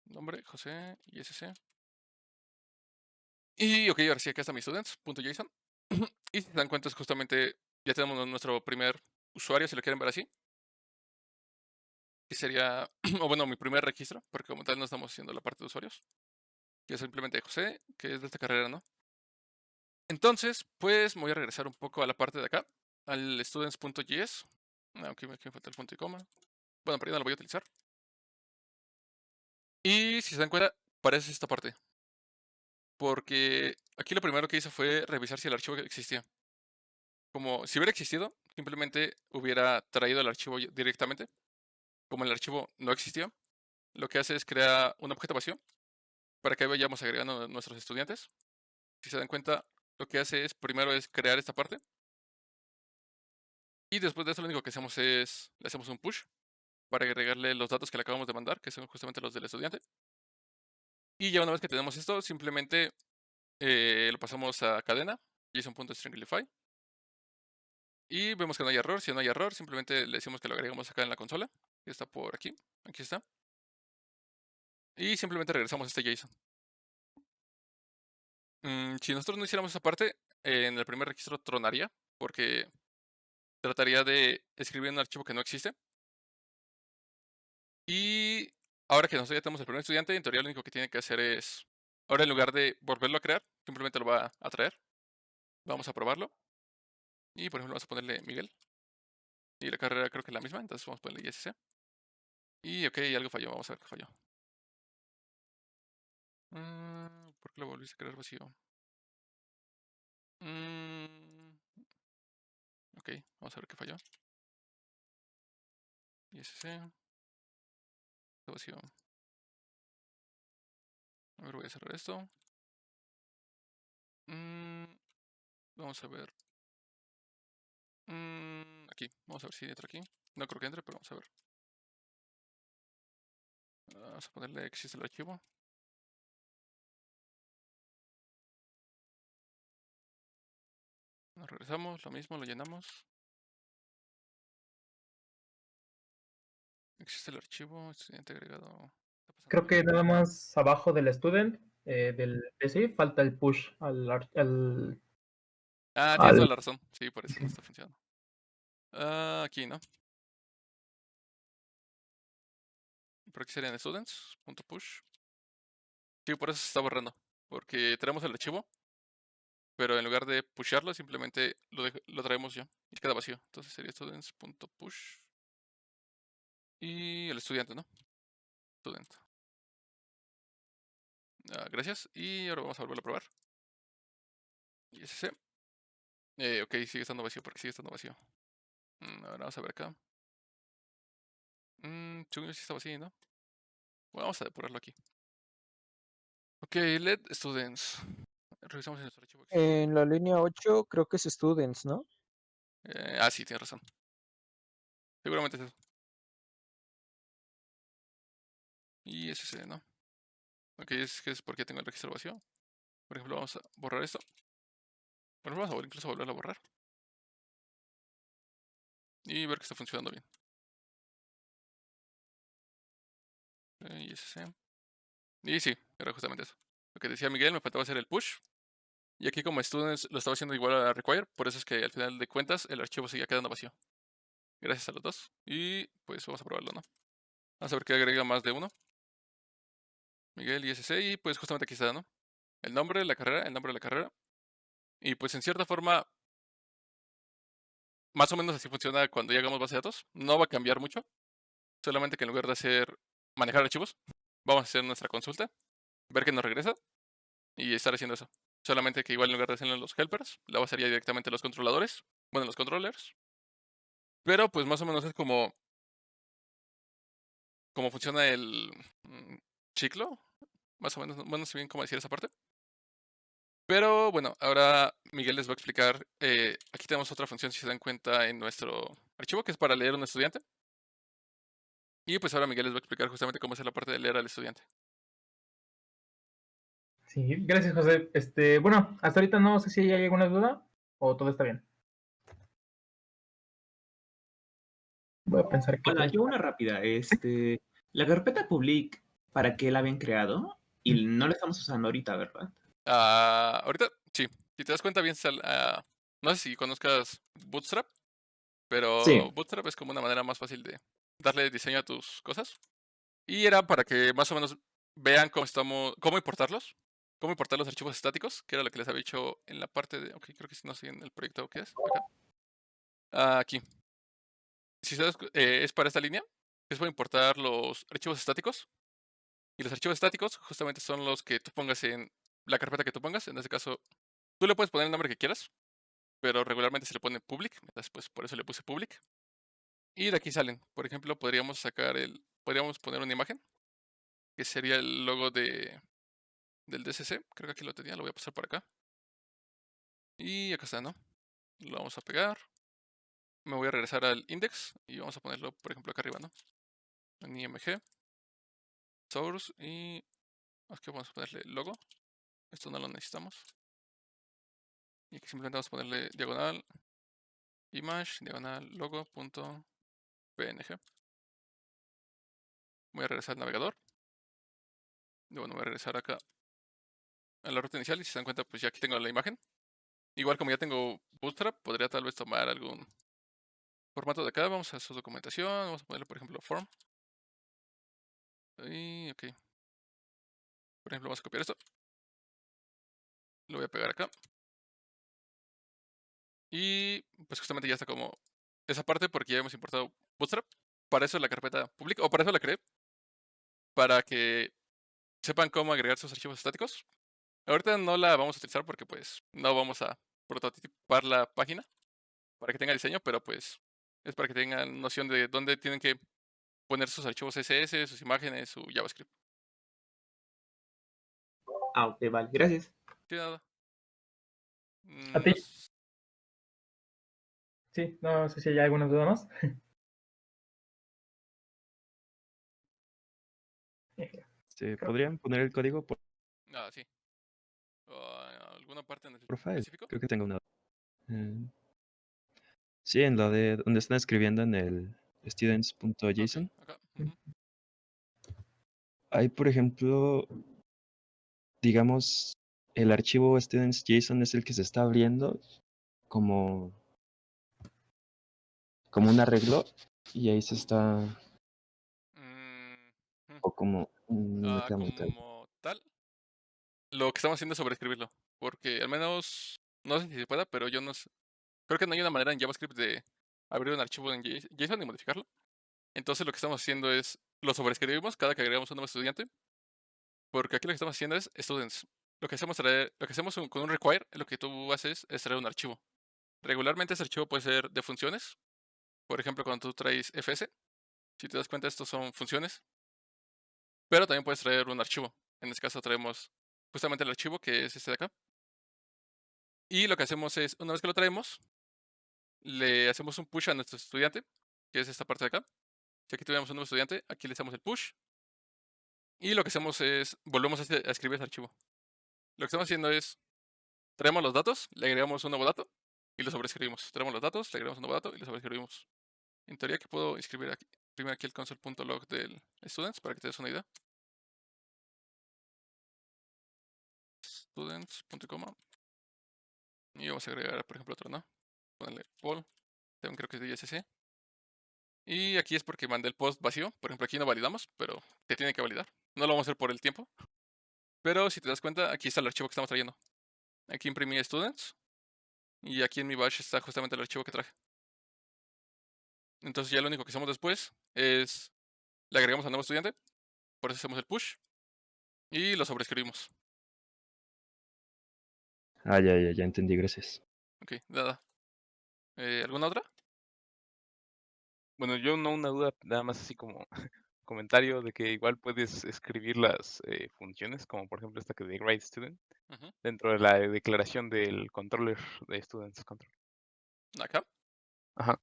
Nombre, José y SC. Y ok, ahora sí, acá está mi students.json. Y si se dan cuenta, es justamente ya tenemos nuestro primer usuario, si lo quieren ver así. Que sería, o bueno, mi primer registro, porque como tal no estamos haciendo la parte de usuarios. Que es simplemente José, que es de esta carrera, ¿no? Entonces, pues me voy a regresar un poco a la parte de acá, al students.js. Aquí me falta el punto y coma. Bueno, pero ya no lo voy a utilizar. Y si se dan cuenta, parece esta parte. Porque aquí lo primero que hice fue revisar si el archivo existía. Como si hubiera existido, simplemente hubiera traído el archivo directamente. Como el archivo no existía, lo que hace es crear un objeto vacío para que vayamos agregando a nuestros estudiantes. Si se dan cuenta, lo que hace es primero es crear esta parte. Y después de eso lo único que hacemos es, le hacemos un push para agregarle los datos que le acabamos de mandar, que son justamente los del estudiante. Y ya una vez que tenemos esto, simplemente lo pasamos a cadena, json.stringify. Y vemos que no hay error. Si no hay error, simplemente le decimos que lo agregamos acá en la consola, que está por aquí. Aquí está. Y simplemente regresamos a este JSON. Si nosotros no hiciéramos esa parte, en el primer registro tronaría, porque trataría de escribir un archivo que no existe. Y ahora que nosotros ya tenemos el primer estudiante, en teoría lo único que tiene que hacer es, ahora en lugar de volverlo a crear, simplemente lo va a traer. Vamos a probarlo. Y por ejemplo vamos a ponerle Miguel. Y la carrera creo que es la misma, entonces vamos a ponerle ISC. Y ok, algo falló, vamos a ver qué falló. ¿Por qué lo volviste a crear vacío? Ok, vamos a ver qué falló. ISC. Está vacío. A ver, voy a cerrar esto. Vamos a ver. Aquí, vamos a ver si entra aquí. No creo que entre, pero vamos a ver. Vamos a ponerle existe el archivo. Nos regresamos, lo mismo, lo llenamos. Existe el archivo, estudiante agregado. Creo que nada más abajo del student, del DC, falta el push Tienes toda al la razón. Sí, por eso no está funcionando. Aquí, ¿no? Por aquí serían students.push. Sí, por eso se está borrando. Porque tenemos el archivo, pero en lugar de pusharlo, simplemente lo traemos ya. Y queda vacío. Entonces sería students.push. Y el estudiante, ¿no? Student. Gracias. Y ahora vamos a volverlo a probar. Y ese. Ok, sigue estando vacío, porque sigue estando vacío. Ahora vamos a ver acá. Según yo sí está vacío, ¿no? Bueno, vamos a depurarlo aquí. Ok, let students. Revisamos en nuestro archivo. En la línea 8 creo que es students, ¿no? Sí, tienes razón. Seguramente es eso. Y ese, ¿no? Ok, es que es porque tengo el registro vacío. Por ejemplo, vamos a borrar esto. Bueno, vamos a incluso volverlo a borrar. Y ver que está funcionando bien. Y ese. Y sí, era justamente eso. Lo que decía Miguel, me faltaba hacer el push. Y aquí como students lo estaba haciendo igual a require. Por eso es que al final de cuentas el archivo seguía quedando vacío. Gracias a los dos. Y pues vamos a probarlo, ¿no? Vamos a ver qué agrega más de uno. Miguel y SC. Y pues justamente aquí está, ¿no? El nombre de la carrera, el nombre de la carrera. Y pues en cierta forma, más o menos así funciona cuando ya hagamos base de datos. No va a cambiar mucho. Solamente que en lugar de hacer manejar archivos, vamos a hacer nuestra consulta, ver que nos regresa y estar haciendo eso. Solamente que igual en lugar de hacerlo en los helpers, la basaría directamente en los controladores, bueno, en los controllers. Pero pues más o menos es como funciona el ciclo. más o menos, bueno, no sé bien cómo decir esa parte. Pero bueno, ahora Miguel les va a explicar. Aquí tenemos otra función, si se dan cuenta, en nuestro archivo, que es para leer a un estudiante. Y pues ahora Miguel les va a explicar justamente cómo hacer la parte de leer al estudiante. Sí, gracias, José. Bueno, hasta ahorita no sé si hay alguna duda o todo está bien. Voy a pensar que Hola, todo yo una rápida. La carpeta public, ¿para qué la habían creado? Y no la estamos usando ahorita, ¿verdad? Ahorita, sí. Si te das cuenta bien, no sé si conozcas Bootstrap, pero Sí. Bootstrap es como una manera más fácil de darle diseño a tus cosas. Y era para que más o menos vean cómo importarlos, cómo importar los archivos estáticos, que era lo que les había dicho en la parte de, ok, creo que si no estoy en el proyecto, ¿qué es? Acá. Aquí. Si se das es para esta línea, es para importar los archivos estáticos. Y los archivos estáticos justamente son los que tú pongas en la carpeta que tú pongas. En este caso, tú le puedes poner el nombre que quieras, pero regularmente se le pone public, entonces pues por eso le puse public. Y de aquí salen. Por ejemplo, podríamos poner una imagen, que sería el logo del DCC. Creo que aquí lo tenía, lo voy a pasar por acá. Y acá está, ¿no? Lo vamos a pegar. Me voy a regresar al index y vamos a ponerlo, por ejemplo, acá arriba, ¿no? En IMG, source y aquí vamos a ponerle logo. Esto no lo necesitamos. Y aquí simplemente vamos a ponerle diagonal image, diagonal logo.png. Voy a regresar al navegador. Y bueno, voy a regresar acá a la ruta inicial y si se dan cuenta, pues ya aquí tengo la imagen. Igual como ya tengo Bootstrap, podría tal vez tomar algún formato de acá. Vamos a su documentación, vamos a ponerle por ejemplo form. Y ok. Por ejemplo, vamos a copiar esto. Lo voy a pegar acá. Y pues justamente ya está como esa parte porque ya hemos importado Bootstrap. Para eso es la carpeta pública, o para eso la creé. Para que sepan cómo agregar sus archivos estáticos. Ahorita no la vamos a utilizar porque pues no vamos a prototipar la página para que tenga diseño, pero pues es para que tengan noción de dónde tienen que poner sus archivos CSS, sus imágenes, su JavaScript. Ah, ok, vale. Gracias. Sí, nada. ¿A ti? No s- Sí, no sé si hay alguna duda más. ¿Podrían poner el código por sí. ¿Alguna parte en profile? específico? Creo que tengo una. Eh, sí, en la de donde están escribiendo en el students.json. Ok, acá. Ujú. Hay, por ejemplo, digamos, el archivo students.json es el que se está abriendo como, como un arreglo y ahí se está, Mm, mm, o como, me queda muy claro. como tal, lo que estamos haciendo es sobreescribirlo. Porque al menos, no sé si se pueda, pero yo no sé. Creo que no hay una manera en JavaScript de abrir un archivo en JSON y modificarlo. Entonces lo que estamos haciendo es, lo sobreescribimos cada que agregamos un nuevo estudiante. Porque aquí lo que estamos haciendo es students. Lo que hacemos con un require, lo que tú haces es traer un archivo. Regularmente ese archivo puede ser de funciones. Por ejemplo, cuando tú traes fs, si te das cuenta, estos son funciones. Pero también puedes traer un archivo. En este caso traemos justamente el archivo que es este de acá. Y lo que hacemos es, una vez que lo traemos, le hacemos un push a nuestro estudiante, que es esta parte de acá. Si aquí tuviéramos un nuevo estudiante, aquí le hacemos el push. Y lo que hacemos es, volvemos a escribir ese archivo. Lo que estamos haciendo es, traemos los datos, le agregamos un nuevo dato y lo sobreescribimos. Traemos los datos, le agregamos un nuevo dato y lo sobreescribimos. En teoría que puedo imprimir aquí el console.log del students para que te des una idea. Students.com. Y vamos a agregar, por ejemplo, otro, ¿no? Ponerle Paul. También creo que es de ISC. Y aquí es porque mandé el post vacío. Por ejemplo, aquí no validamos, pero te tiene que validar. No lo vamos a hacer por el tiempo. Pero si te das cuenta, aquí está el archivo que estamos trayendo. Aquí imprimí students. Y aquí en mi bash está justamente el archivo que traje. Entonces ya lo único que hacemos después es le agregamos al nuevo estudiante. Por eso hacemos el push. Y lo sobreescribimos. Ah, ya entendí, gracias. Ok, nada. ¿Alguna otra? Bueno, yo no una duda, nada más así como comentario de que igual puedes escribir las funciones, como por ejemplo esta que de Grade Student, Ujú. dentro de la declaración del controller de Students Control. Acá. Ajá.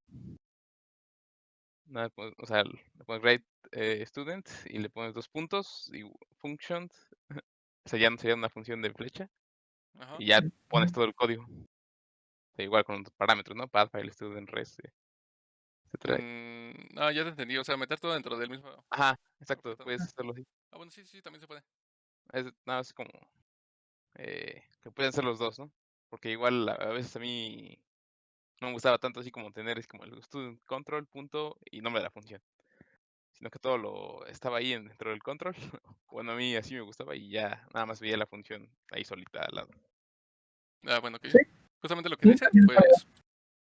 Nada, o sea, le pones Grade Student y le pones 2 puntos y functions. O sea, ya no sería una función de flecha. Ajá. Y ya pones todo el código. O sea, igual con los parámetros, ¿no? Path, file, student, res, etcétera. Ya te entendí. O sea, meter todo dentro del mismo Ajá, exacto, objeto. puedes hacerlo así. Bueno, sí, también se puede. Es nada más como que pueden ser los dos, ¿no? Porque igual a veces a mí no me gustaba tanto así como tener es como el student control punto y nombre de la función, sino que todo lo estaba ahí dentro del control. Bueno, a mí así me gustaba y ya nada más veía la función ahí solita al lado. Bueno, ok. Sí. Justamente lo que Sí, dice, también está pues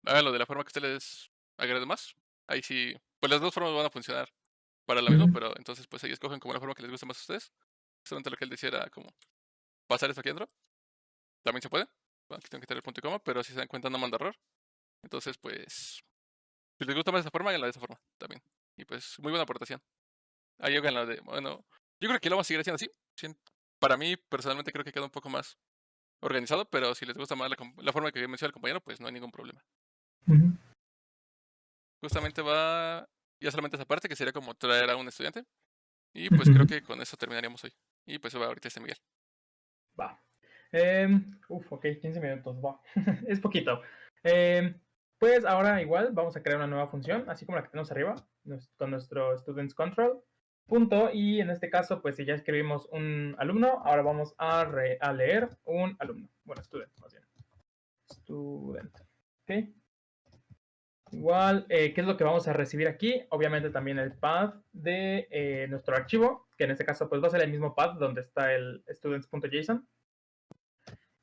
háganlo de la forma que usted les agrade más. Ahí sí, pues las dos formas van a funcionar para lo mismo, Ujú. pero entonces pues ahí escogen como la forma que les guste más a ustedes. Justamente lo que él decía era como pasar esto aquí adentro. También se puede. Bueno, aquí tengo que tener el punto y coma, pero si se dan cuenta no manda error. Entonces, pues, si les gusta más esa forma, háganla de esa forma también. Y pues, muy buena aportación. Ahí háganla de, bueno, yo creo que lo vamos a seguir haciendo así. Para mí, personalmente, creo que queda un poco más organizado, pero si les gusta más la forma que menciona el compañero, pues no hay ningún problema. Ujú. Justamente va ya solamente esa parte, que sería como traer a un estudiante. Y pues creo Ujú. que con eso terminaríamos hoy. Y pues va ahorita Miguel. Va. Ok, 15 minutos, va. Es poquito. Pues ahora igual vamos a crear una nueva función, así como la que tenemos arriba, con nuestro students control. Punto, y en este caso, pues si ya escribimos un alumno, ahora vamos a leer un alumno. Bueno, student, más bien. Student. Ok. Igual, ¿qué es lo que vamos a recibir aquí? Obviamente también el path de nuestro archivo, que en este caso pues va a ser el mismo path donde está el students.json.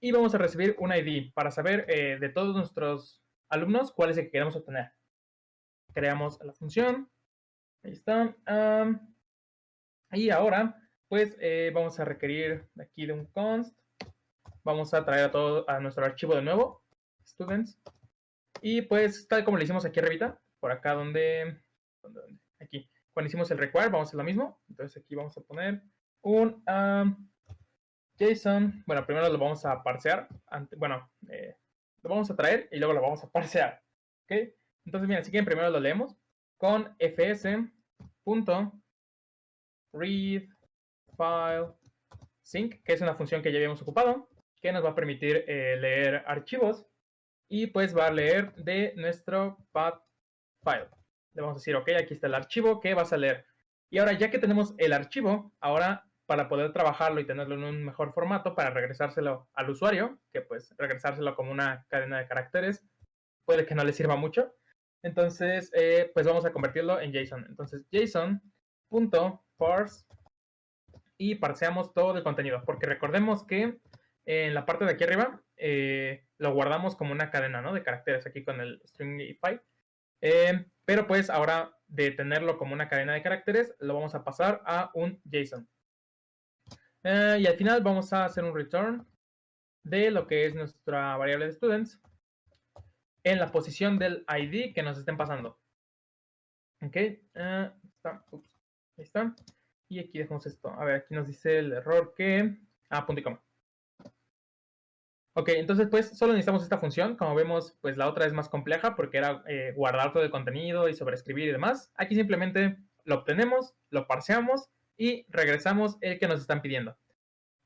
Y vamos a recibir un ID para saber de todos nuestros alumnos cuál es el que queremos obtener. Creamos la función. Ahí está. Y ahora, pues vamos a requerir aquí de un const. Vamos a traer a todo a nuestro archivo de nuevo, students. Y pues, tal como lo hicimos aquí arribita, por acá donde aquí. Cuando hicimos el require, vamos a hacer lo mismo. Entonces aquí vamos a poner un JSON. Bueno, primero lo vamos a parsear. Lo vamos a traer y luego lo vamos a parsear. ¿Ok? Entonces, bien, así que primero lo leemos con fs.readFileSync, que es una función que ya habíamos ocupado, que nos va a permitir leer archivos y pues va a leer de nuestro path file. Le vamos a decir, ok, aquí está el archivo que vas a leer. Y ahora, ya que tenemos el archivo, ahora para poder trabajarlo y tenerlo en un mejor formato, para regresárselo al usuario, que pues regresárselo como una cadena de caracteres, puede que no le sirva mucho. Entonces, pues vamos a convertirlo en JSON. Entonces, JSON.parse y parseamos todo el contenido, porque recordemos que en la parte de aquí arriba lo guardamos como una cadena, ¿no?, de caracteres aquí con el stringify. Pero pues ahora de tenerlo como una cadena de caracteres, lo vamos a pasar a un JSON. Y al final vamos a hacer un return de lo que es nuestra variable de students en la posición del ID que nos estén pasando. Ok, ahí está. Y aquí dejamos esto. A ver, aquí nos dice el error que... punto y coma. Ok, entonces pues solo necesitamos esta función. Como vemos, pues la otra es más compleja porque era guardar todo el contenido y sobreescribir y demás. Aquí simplemente lo obtenemos, lo parseamos y regresamos el que nos están pidiendo.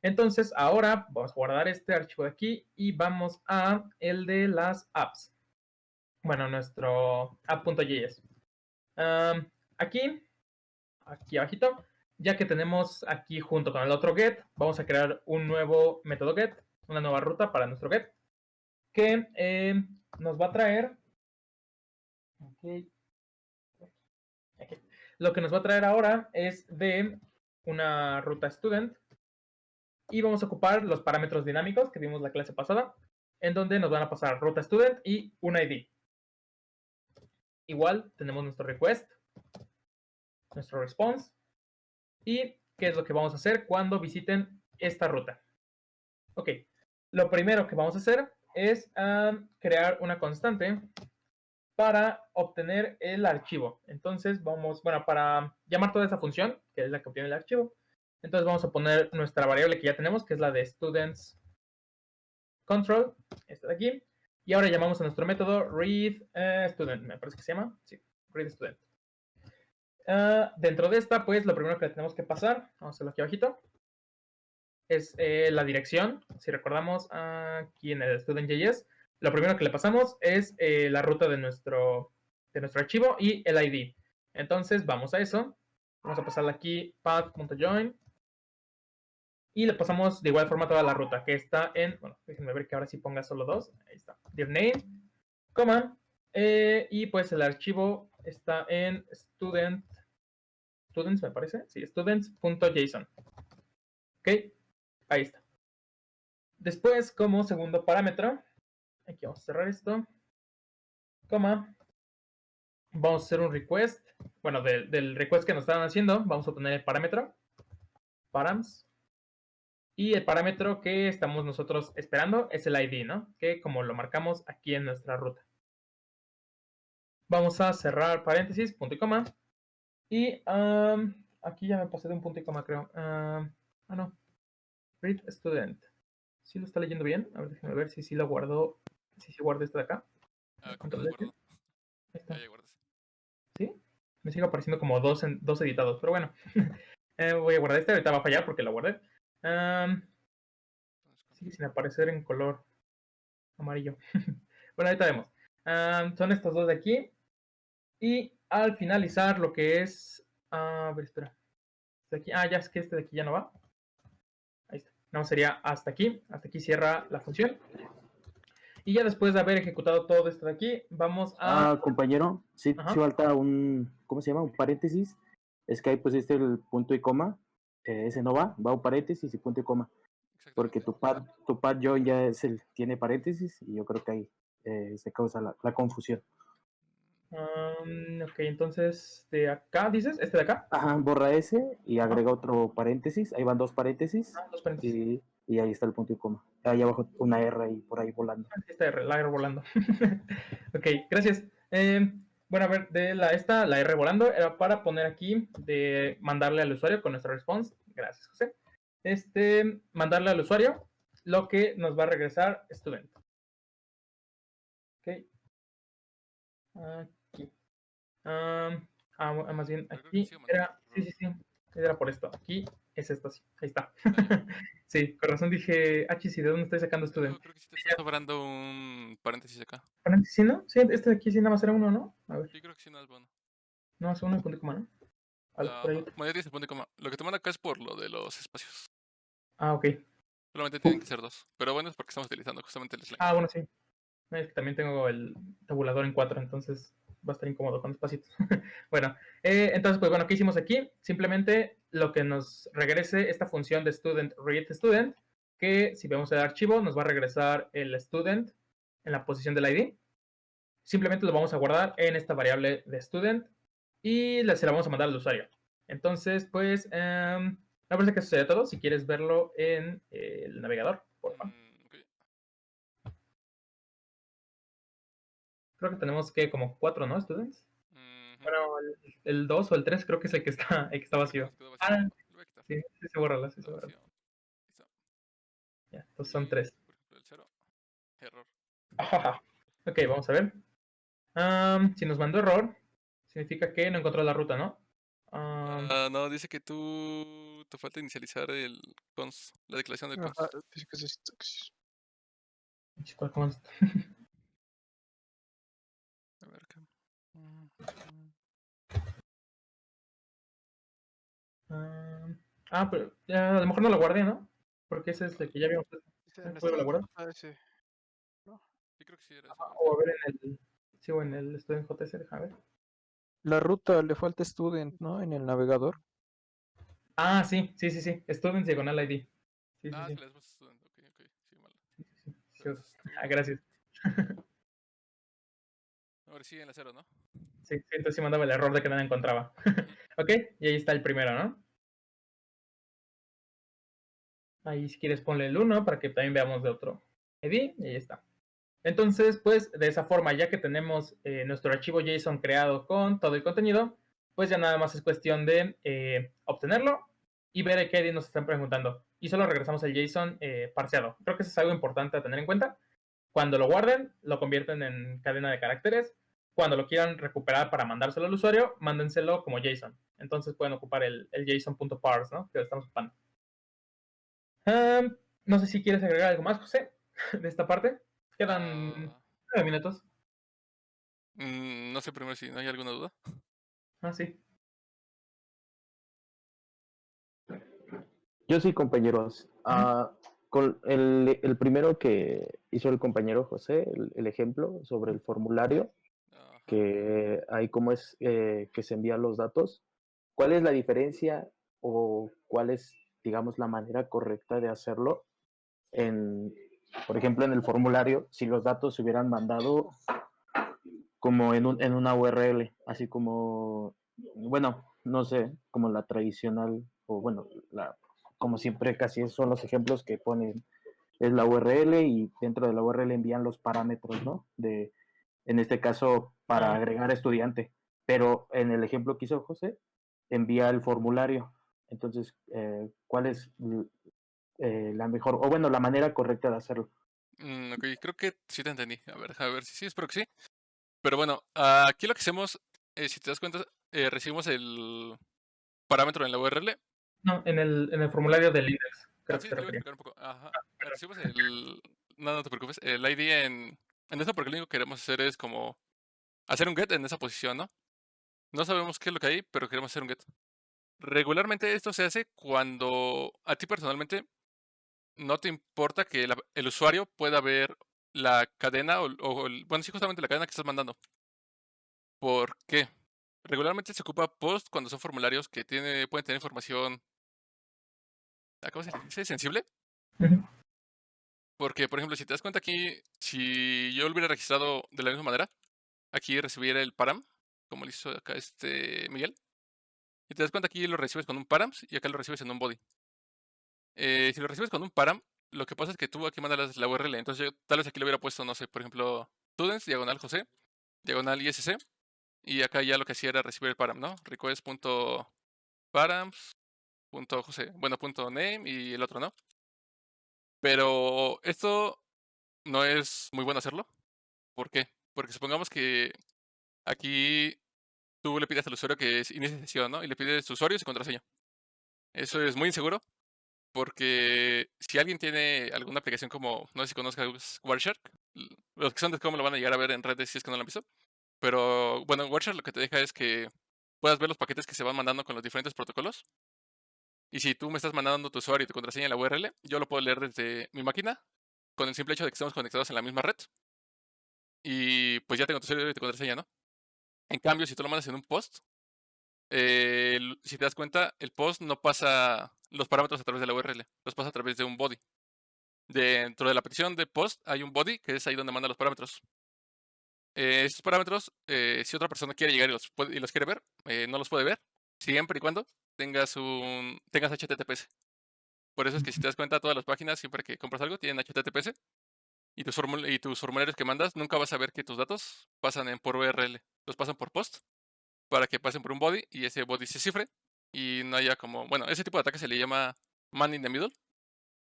Entonces ahora vamos a guardar este archivo de aquí y vamos a el de las apps. Bueno, nuestro app.js. Aquí abajito, ya que tenemos aquí junto con el otro get, vamos a crear un nuevo método get, una nueva ruta para nuestro get, que nos va a traer, lo que nos va a traer ahora es de una ruta student, y vamos a ocupar los parámetros dinámicos que vimos la clase pasada, en donde nos van a pasar ruta student y un ID. Igual tenemos nuestro request, nuestro response, y qué es lo que vamos a hacer cuando visiten esta ruta. Ok, lo primero que vamos a hacer es crear una constante para obtener el archivo. Entonces vamos, bueno, para llamar toda esa función, que es la que obtiene el archivo, entonces vamos a poner nuestra variable que ya tenemos, que es la de students control, esta de aquí, y ahora llamamos a nuestro método read student, me parece que se llama, sí, read student. Dentro de esta, pues lo primero que tenemos que pasar, vamos a hacerlo aquí abajito, es la dirección. Si recordamos aquí en el student.js, lo primero que le pasamos es la ruta de nuestro archivo y el ID. Entonces vamos a eso, vamos a pasarle aquí path.join y le pasamos de igual forma toda la ruta que está en, bueno, déjenme ver que ahora sí ponga solo dos, ahí está, div name, coma, y pues el archivo está en students me parece, sí, students.json. Ok, ahí está. Después, como segundo parámetro, aquí vamos a cerrar esto, coma, vamos a hacer un request, bueno, del request que nos estaban haciendo, vamos a poner el parámetro, params, y el parámetro que estamos nosotros esperando es el ID, ¿no? Que como lo marcamos aquí en nuestra ruta. Vamos a cerrar paréntesis, punto y coma, y aquí ya me pasé de un punto y coma, creo. No, read student. ¿Sí lo está leyendo bien? A ver, déjenme ver si sí lo guardó, si sí guarda esto de acá. Control Ahí está. ya guardas. ¿Sí? Me sigue apareciendo como dos editados, pero bueno. Voy a guardar este, ahorita va a fallar porque lo guardé. Sigue sin aparecer en color amarillo. Bueno, ahorita vemos. Son estos dos de aquí. Y al finalizar lo que es... a ver, espera. Este de aquí. Ya es que este de aquí ya no va. Ahí está. No, sería hasta aquí. Hasta aquí cierra la función. Y ya después de haber ejecutado todo esto de aquí, vamos a... Compañero, sí, Ajá. sí falta un, ¿cómo se llama? Un paréntesis. Es que ahí pusiste el punto y coma. Ese no va un paréntesis y punto y coma. Porque Exactamente. tu pad join ya tiene paréntesis y yo creo que ahí se causa la confusión. Ok, entonces de acá dices, este de acá. Ajá, borra ese y agrega otro paréntesis. Ahí van dos paréntesis. Dos paréntesis. Y ahí está el punto y coma. Ahí abajo una R ahí por ahí volando. Aquí está la R volando. Ok, gracias. Bueno, a ver, la R volando era para poner aquí de mandarle al usuario con nuestro response. Gracias, José. Mandarle al usuario lo que nos va a regresar student. Ok. Aquí. Más bien aquí era. Sí. Era por esto. Aquí es esto, sí. Ahí está. Sí, con razón dije, sí, ¿de dónde estoy sacando student? Creo que sí te está sobrando un paréntesis acá. ¿Paréntesis, no? Sí, este de aquí sí nada más era uno, ¿no? A ver. Sí, creo que sí no es bueno. No, es uno y punto y coma, ¿no? Por ahí. Bueno, ya tienes el punto y coma. Lo que te manda acá es por lo de los espacios. Ok. Solamente tienen que ser dos. Pero bueno, es porque estamos utilizando justamente el slime. Bueno, sí. Es que también tengo el tabulador en 4, entonces va a estar incómodo con espacios. Bueno, entonces, pues bueno, ¿qué hicimos aquí? Simplemente lo que nos regrese esta función de student read student, que si vemos el archivo nos va a regresar el student en la posición del ID. Simplemente lo vamos a guardar en esta variable de student y se la vamos a mandar al usuario. Entonces, pues, me parece que eso sería todo. Si quieres verlo en el navegador, por favor. Okay. Creo que tenemos que como 4, ¿no? Students. Bueno, el 2 o el 3 creo que es el que está vacío. Sí, se borra, sí se borra. Ya, entonces son 3. Por ejemplo, el 0, error. Ok, vamos a ver. Si nos mandó error, significa que no encontró la ruta, ¿no? No, dice que te falta inicializar la declaración del cons. ¿Cuál const? A ver acá. Pero a lo mejor no lo guardé, ¿no? Porque ese es el que ya habíamos puesto. ¿Puedo la guardar? Sí, creo que sí era eso. O a ver en el student JS, déjame ver. La ruta le falta student, ¿no? En el navegador. Sí. Students diagonal ID. Sí. Sí, les vas student. Ok. Sí, mal. Sí. Gracias. Ahora sí en la 0, ¿no? Sí, entonces sí mandaba el error de que no la encontraba. Ok, y ahí está el primero, ¿no? Ahí si quieres ponle el 1 para que también veamos de otro ID, y ahí está. Entonces, pues de esa forma, ya que tenemos nuestro archivo JSON creado con todo el contenido, pues ya nada más es cuestión de obtenerlo y ver qué nos están preguntando. Y solo regresamos al JSON parseado. Creo que eso es algo importante a tener en cuenta. Cuando lo guarden, lo convierten en cadena de caracteres. Cuando lo quieran recuperar para mandárselo al usuario, mándenselo como JSON. Entonces pueden ocupar el JSON.parse, ¿no? Que lo estamos ocupando. No sé si quieres agregar algo más, José, de esta parte. Quedan 9 minutos. No sé primero si no hay alguna duda. Sí. Yo sí, compañeros. Con el primero que hizo el compañero José, el ejemplo sobre el formulario, Ajá. que ahí cómo es que se envían los datos. ¿Cuál es la diferencia o cuál es, digamos, la manera correcta de hacerlo? Por ejemplo, en el formulario, si los datos se hubieran mandado como en una URL, así como, bueno, no sé, como la tradicional, o bueno, como siempre casi son los ejemplos que ponen, es la URL y dentro de la URL envían los parámetros, ¿no? En este caso, para agregar estudiante. Pero en el ejemplo que hizo José, envía el formulario. Entonces, ¿cuál es la mejor, o bueno, la manera correcta de hacerlo? Ok, creo que sí te entendí. A ver si sí, espero que sí. Pero bueno, aquí lo que hacemos, si te das cuenta, recibimos el parámetro en la URL. No, en el formulario del index. Creo que Sí, te te lo voy a refería. explicar un poco. Ajá. Recibimos el. No, no te preocupes. El ID en eso, porque lo único que queremos hacer es como hacer un get en esa posición, ¿no? No sabemos qué es lo que hay, pero queremos hacer un get. Regularmente esto se hace cuando a ti personalmente no te importa que el usuario pueda ver la cadena bueno, sí, justamente la cadena que estás mandando. ¿Por qué? Regularmente se ocupa post cuando son formularios que pueden tener información, ¿cómo se dice? Sensible. Ujú. Porque, por ejemplo, si te das cuenta aquí, si yo lo hubiera registrado de la misma manera, aquí recibiera el param, como lo hizo acá Miguel. Y te das cuenta aquí lo recibes con un params y acá lo recibes en un body. Si lo recibes con un param, lo que pasa es que tú aquí mandas la URL. Entonces yo tal vez aquí le hubiera puesto, no sé, por ejemplo, students, diagonal José, diagonal ISC. Y acá ya lo que hacía era recibir el param, ¿no? Request.params.jose. Bueno, punto .name y el otro, ¿no? Pero esto no es muy bueno hacerlo. ¿Por qué? Porque supongamos que aquí tú le pides al usuario que inicie sesión, ¿no? Y le pides su usuario y su contraseña. Eso es muy inseguro porque si alguien tiene alguna aplicación como, no sé si conozcas Wireshark, los que son de cómo lo van a llegar a ver en redes si es que no lo han visto. Pero bueno, Wireshark lo que te deja es que puedas ver los paquetes que se van mandando con los diferentes protocolos. Y si tú me estás mandando tu usuario y tu contraseña en la URL, yo lo puedo leer desde mi máquina con el simple hecho de que estemos conectados en la misma red. Y pues ya tengo tu usuario y tu contraseña, ¿no? En cambio, si tú lo mandas en un post, si te das cuenta, el post no pasa los parámetros a través de la URL, los pasa a través de un body. Dentro de la petición de post hay un body, que es ahí donde manda los parámetros. Estos parámetros, si otra persona quiere llegar y los quiere ver, no los puede ver, siempre y cuando tengas HTTPS. Por eso es que si te das cuenta, todas las páginas, siempre que compras algo, tienen HTTPS. Y tus formularios que mandas, nunca vas a ver que tus datos pasan por URL. Los pasan por post para que pasen por un body y ese body se cifre. Y no haya como, bueno, ese tipo de ataque se le llama man in the middle,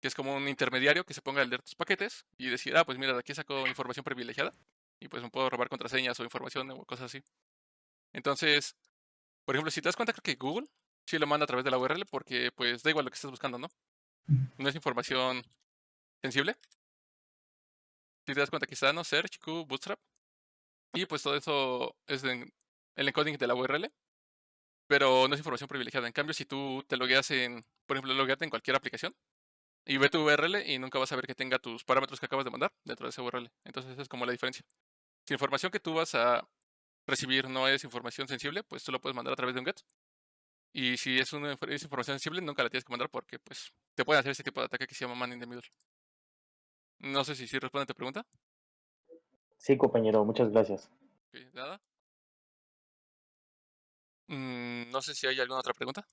que es como un intermediario que se ponga a leer tus paquetes y decir, pues mira, de aquí saco información privilegiada y pues me puedo robar contraseñas o información o cosas así. Entonces, por ejemplo, si te das cuenta, creo que Google sí lo manda a través de la URL porque pues da igual lo que estés buscando, ¿no? No es información sensible. Si te das cuenta, quizá, ¿no? Search, Q, Bootstrap. Y pues todo eso es el encoding de la URL. Pero no es información privilegiada. En cambio, si tú te logueas por ejemplo, logueate en cualquier aplicación y ve tu URL y nunca vas a ver que tenga tus parámetros que acabas de mandar dentro de esa URL. Entonces esa es como la diferencia. Si la información que tú vas a recibir no es información sensible, pues tú lo puedes mandar a través de un GET. Y si es es información sensible, nunca la tienes que mandar porque pues te pueden hacer ese tipo de ataque que se llama man in the middle. No sé si responde a tu pregunta. Sí, compañero, muchas gracias. Ok, nada. No sé si hay alguna otra pregunta.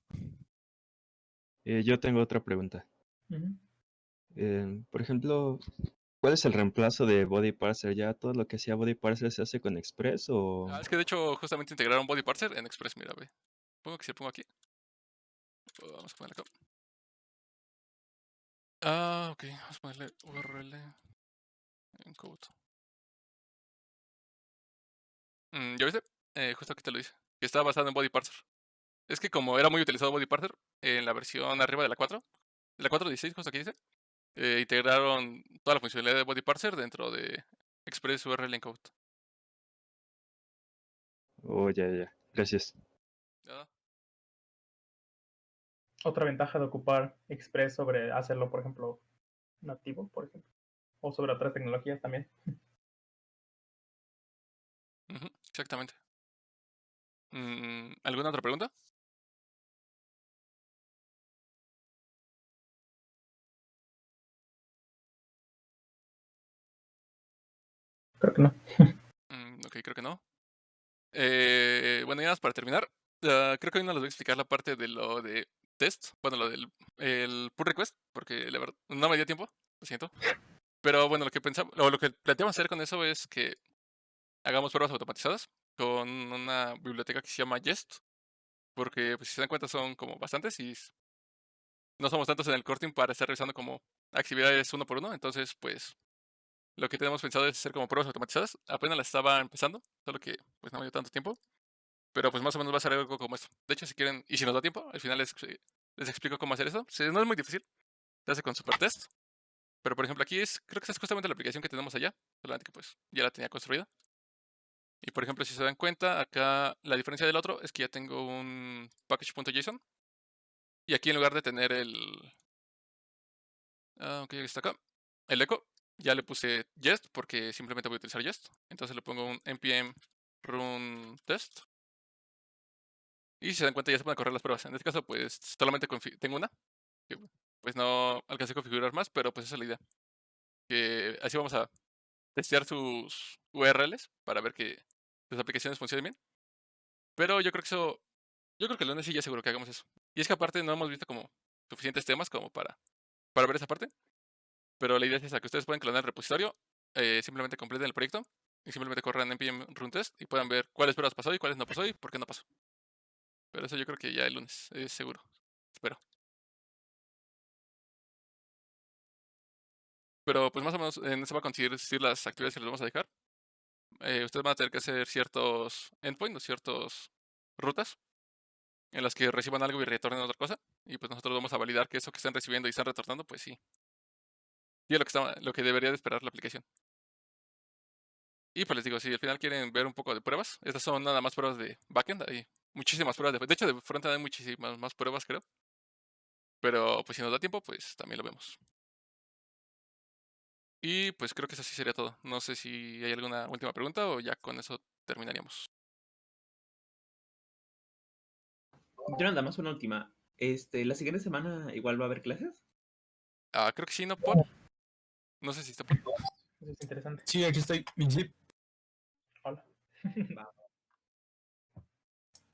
Yo tengo otra pregunta. Ujú. Por ejemplo, ¿Cuál es el reemplazo de Body Parser? ¿Ya todo lo que hacía Body Parser se hace con Express o...? Es que de hecho justamente integraron Body Parser en Express, mira, ve. Pongo que si lo pongo aquí. Vamos a ponerle acá. Ok, vamos a ponerle URL encode. ¿Ya viste? Justo aquí te lo dice. Que está basado en Body Parser. Es que como era muy utilizado Body Parser en la versión arriba de la 4, de la 4.16, justo aquí dice, integraron toda la funcionalidad de Body Parser dentro de Express URL encode. Oh, ya. Gracias. ¿Ya? Otra ventaja de ocupar Express sobre hacerlo, por ejemplo, nativo, por ejemplo. O sobre otras tecnologías también. Exactamente. ¿Alguna otra pregunta? Creo que no. Ok, creo que no. Bueno, ya más para terminar. Creo que hoy no les voy a explicar la parte de lo de test. Bueno, lo del el pull request, porque la verdad no me dio tiempo, lo siento. Pero bueno, lo que pensamos, o lo que planteamos hacer con eso es que hagamos pruebas automatizadas con una biblioteca que se llama Jest, porque pues, si se dan cuenta son como bastantes y no somos tantos en el core team para estar revisando como actividades uno por uno. Entonces, pues lo que tenemos pensado es hacer como pruebas automatizadas. Apenas las estaba empezando, solo que pues no me dio tanto tiempo. Pero pues más o menos va a ser algo como esto. De hecho, si quieren, y si nos da tiempo, al final les explico cómo hacer eso. No es muy difícil, se hace con Supertest. Pero por ejemplo, aquí creo que esta es justamente la aplicación que tenemos allá, solamente que pues ya la tenía construida. Y por ejemplo, si se dan cuenta, acá la diferencia del otro es que ya tengo un package.json. Y aquí en lugar de tener ok, está acá. El echo, ya le puse Jest porque simplemente voy a utilizar Jest. Entonces le pongo un npm run test. Y si se dan cuenta ya se pueden correr las pruebas. En este caso, pues solamente tengo una. Que pues no alcancé a configurar más, pero pues esa es la idea. Que así vamos a testear sus URLs para ver que sus aplicaciones funcionen bien. Pero yo creo que el lunes sí ya seguro que hagamos eso. Y es que aparte no hemos visto como suficientes temas como para ver esa parte. Pero la idea es esa, que ustedes pueden clonar el repositorio, simplemente completen el proyecto y simplemente corran npm run test y puedan ver cuáles pruebas pasó y cuáles no pasó y por qué no pasó. Pero eso yo creo que ya el lunes, es seguro. Espero. Pero pues más o menos en eso va a consistir las actividades que les vamos a dejar. Ustedes van a tener que hacer ciertos endpoints o ciertas rutas en las que reciban algo y retornen otra cosa. Y pues nosotros vamos a validar que eso que están recibiendo y están retornando, pues sí. Y es lo que debería de esperar la aplicación. Y pues les digo, si al final quieren ver un poco de pruebas, estas son nada más pruebas de backend. Hay muchísimas pruebas. De hecho, de frontend hay muchísimas más pruebas, creo. Pero pues si nos da tiempo, pues también lo vemos. Y pues creo que eso sí sería todo. No sé si hay alguna última pregunta o ya con eso terminaríamos. Yo nada más una última. ¿La siguiente semana igual va a haber clases? Creo que sí, ¿no, Paul? No sé si está Paul. Eso es interesante. Sí, aquí estoy. Sí. Hola. Va.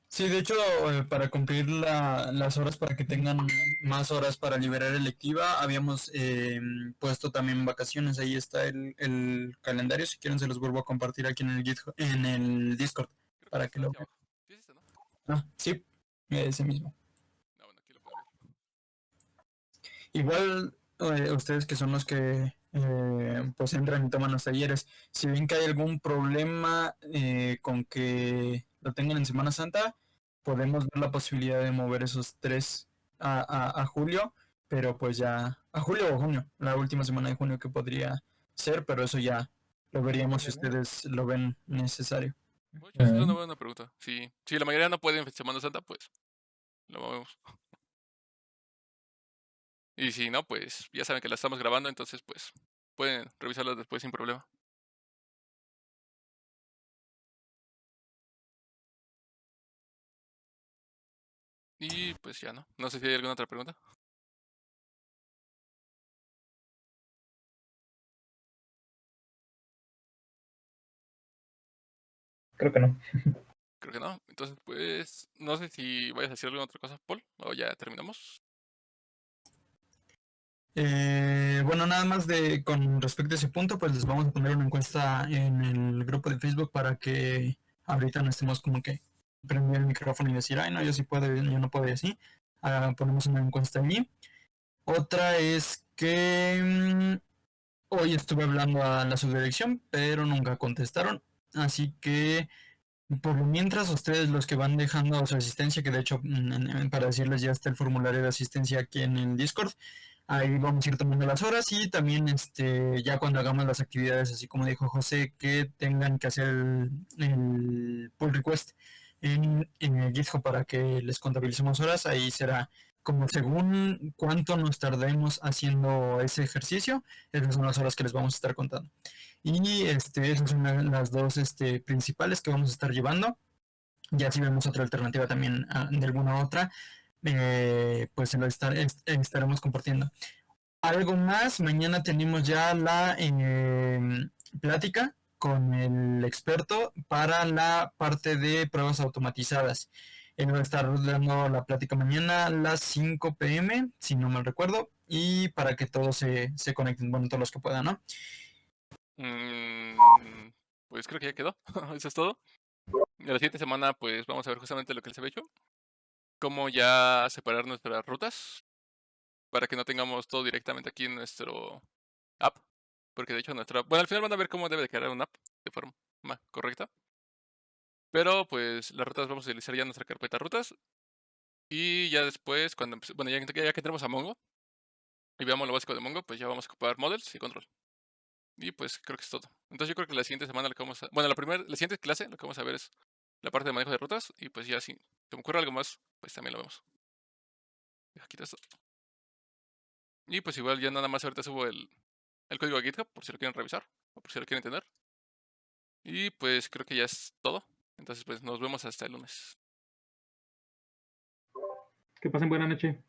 Sí, de hecho, para cumplir las horas para que tengan más horas para liberar electiva, habíamos puesto también vacaciones. Ahí está el calendario. Si quieren, se los vuelvo a compartir aquí en el GitHub, en el Discord, Creo que para está que lo hacia vean. abajo. ¿Sí es este, no? Sí, ese mismo. Bueno, aquí lo pueden ver. Igual, ustedes que son los que pues entran y toman los talleres, si ven que hay algún problema con que lo tengan en Semana Santa, podemos ver la posibilidad de mover esos 3 a julio, pero pues ya, a julio o junio, la última semana de junio que podría ser, pero eso ya lo veríamos si ustedes lo ven necesario. De hecho, esa es una buena pregunta. Si la mayoría no puede en Semana Santa, pues lo movemos. Y si no, pues ya saben que la estamos grabando, entonces pues pueden revisarla después sin problema. Y pues ya, ¿no? No sé si hay alguna otra pregunta. Creo que no. Creo que no. Entonces, pues, no sé si vayas a decir alguna otra cosa, Paul, o ya terminamos. Bueno, nada más con respecto a ese punto, pues les vamos a poner una encuesta en el grupo de Facebook para que ahorita no estemos como que prendiendo el micrófono y decir, ay, no, yo sí puedo, yo no puedo y así. Ponemos una encuesta allí. Otra es que hoy estuve hablando a la subdirección, pero nunca contestaron. Así que por lo mientras, ustedes los que van dejando su asistencia, que de hecho, para decirles, ya está el formulario de asistencia aquí en el Discord. Ahí vamos a ir tomando las horas y también ya cuando hagamos las actividades, así como dijo José, que tengan que hacer el pull request en el GitHub para que les contabilicemos horas, ahí será como según cuánto nos tardemos haciendo ese ejercicio, esas son las horas que les vamos a estar contando. Y esas son las dos principales que vamos a estar llevando. Ya si vemos otra alternativa también de alguna otra, pues se lo estaremos compartiendo. Algo más, mañana tenemos ya la plática con el experto para la parte de pruebas automatizadas. Él va a estar dando la plática mañana a las 5 p.m., si no mal recuerdo, y para que todos se conecten, bueno, todos los que puedan, ¿no? Pues creo que ya quedó. Eso es todo. Y la siguiente semana, pues vamos a ver justamente lo que les había hecho. Cómo ya separar nuestras rutas para que no tengamos todo directamente aquí en nuestro app. Porque de hecho bueno, al final van a ver cómo debe de quedar una app de forma correcta. Pero pues las rutas vamos a utilizar ya nuestra carpeta rutas. Y ya después, bueno, ya que tenemos a Mongo y veamos lo básico de Mongo, pues ya vamos a ocupar models y control. Y pues creo que es todo. Entonces yo creo que la siguiente semana lo que vamos a... Bueno, la siguiente clase lo que vamos a ver es la parte de manejo de rutas. Y pues ya si se me ocurre algo más, pues también lo vemos. Deja quitar esto. Y pues igual ya nada más ahorita subo el código a GitHub por si lo quieren revisar o por si lo quieren tener. Y pues creo que ya es todo. Entonces pues nos vemos hasta el lunes. Que pasen buena noche.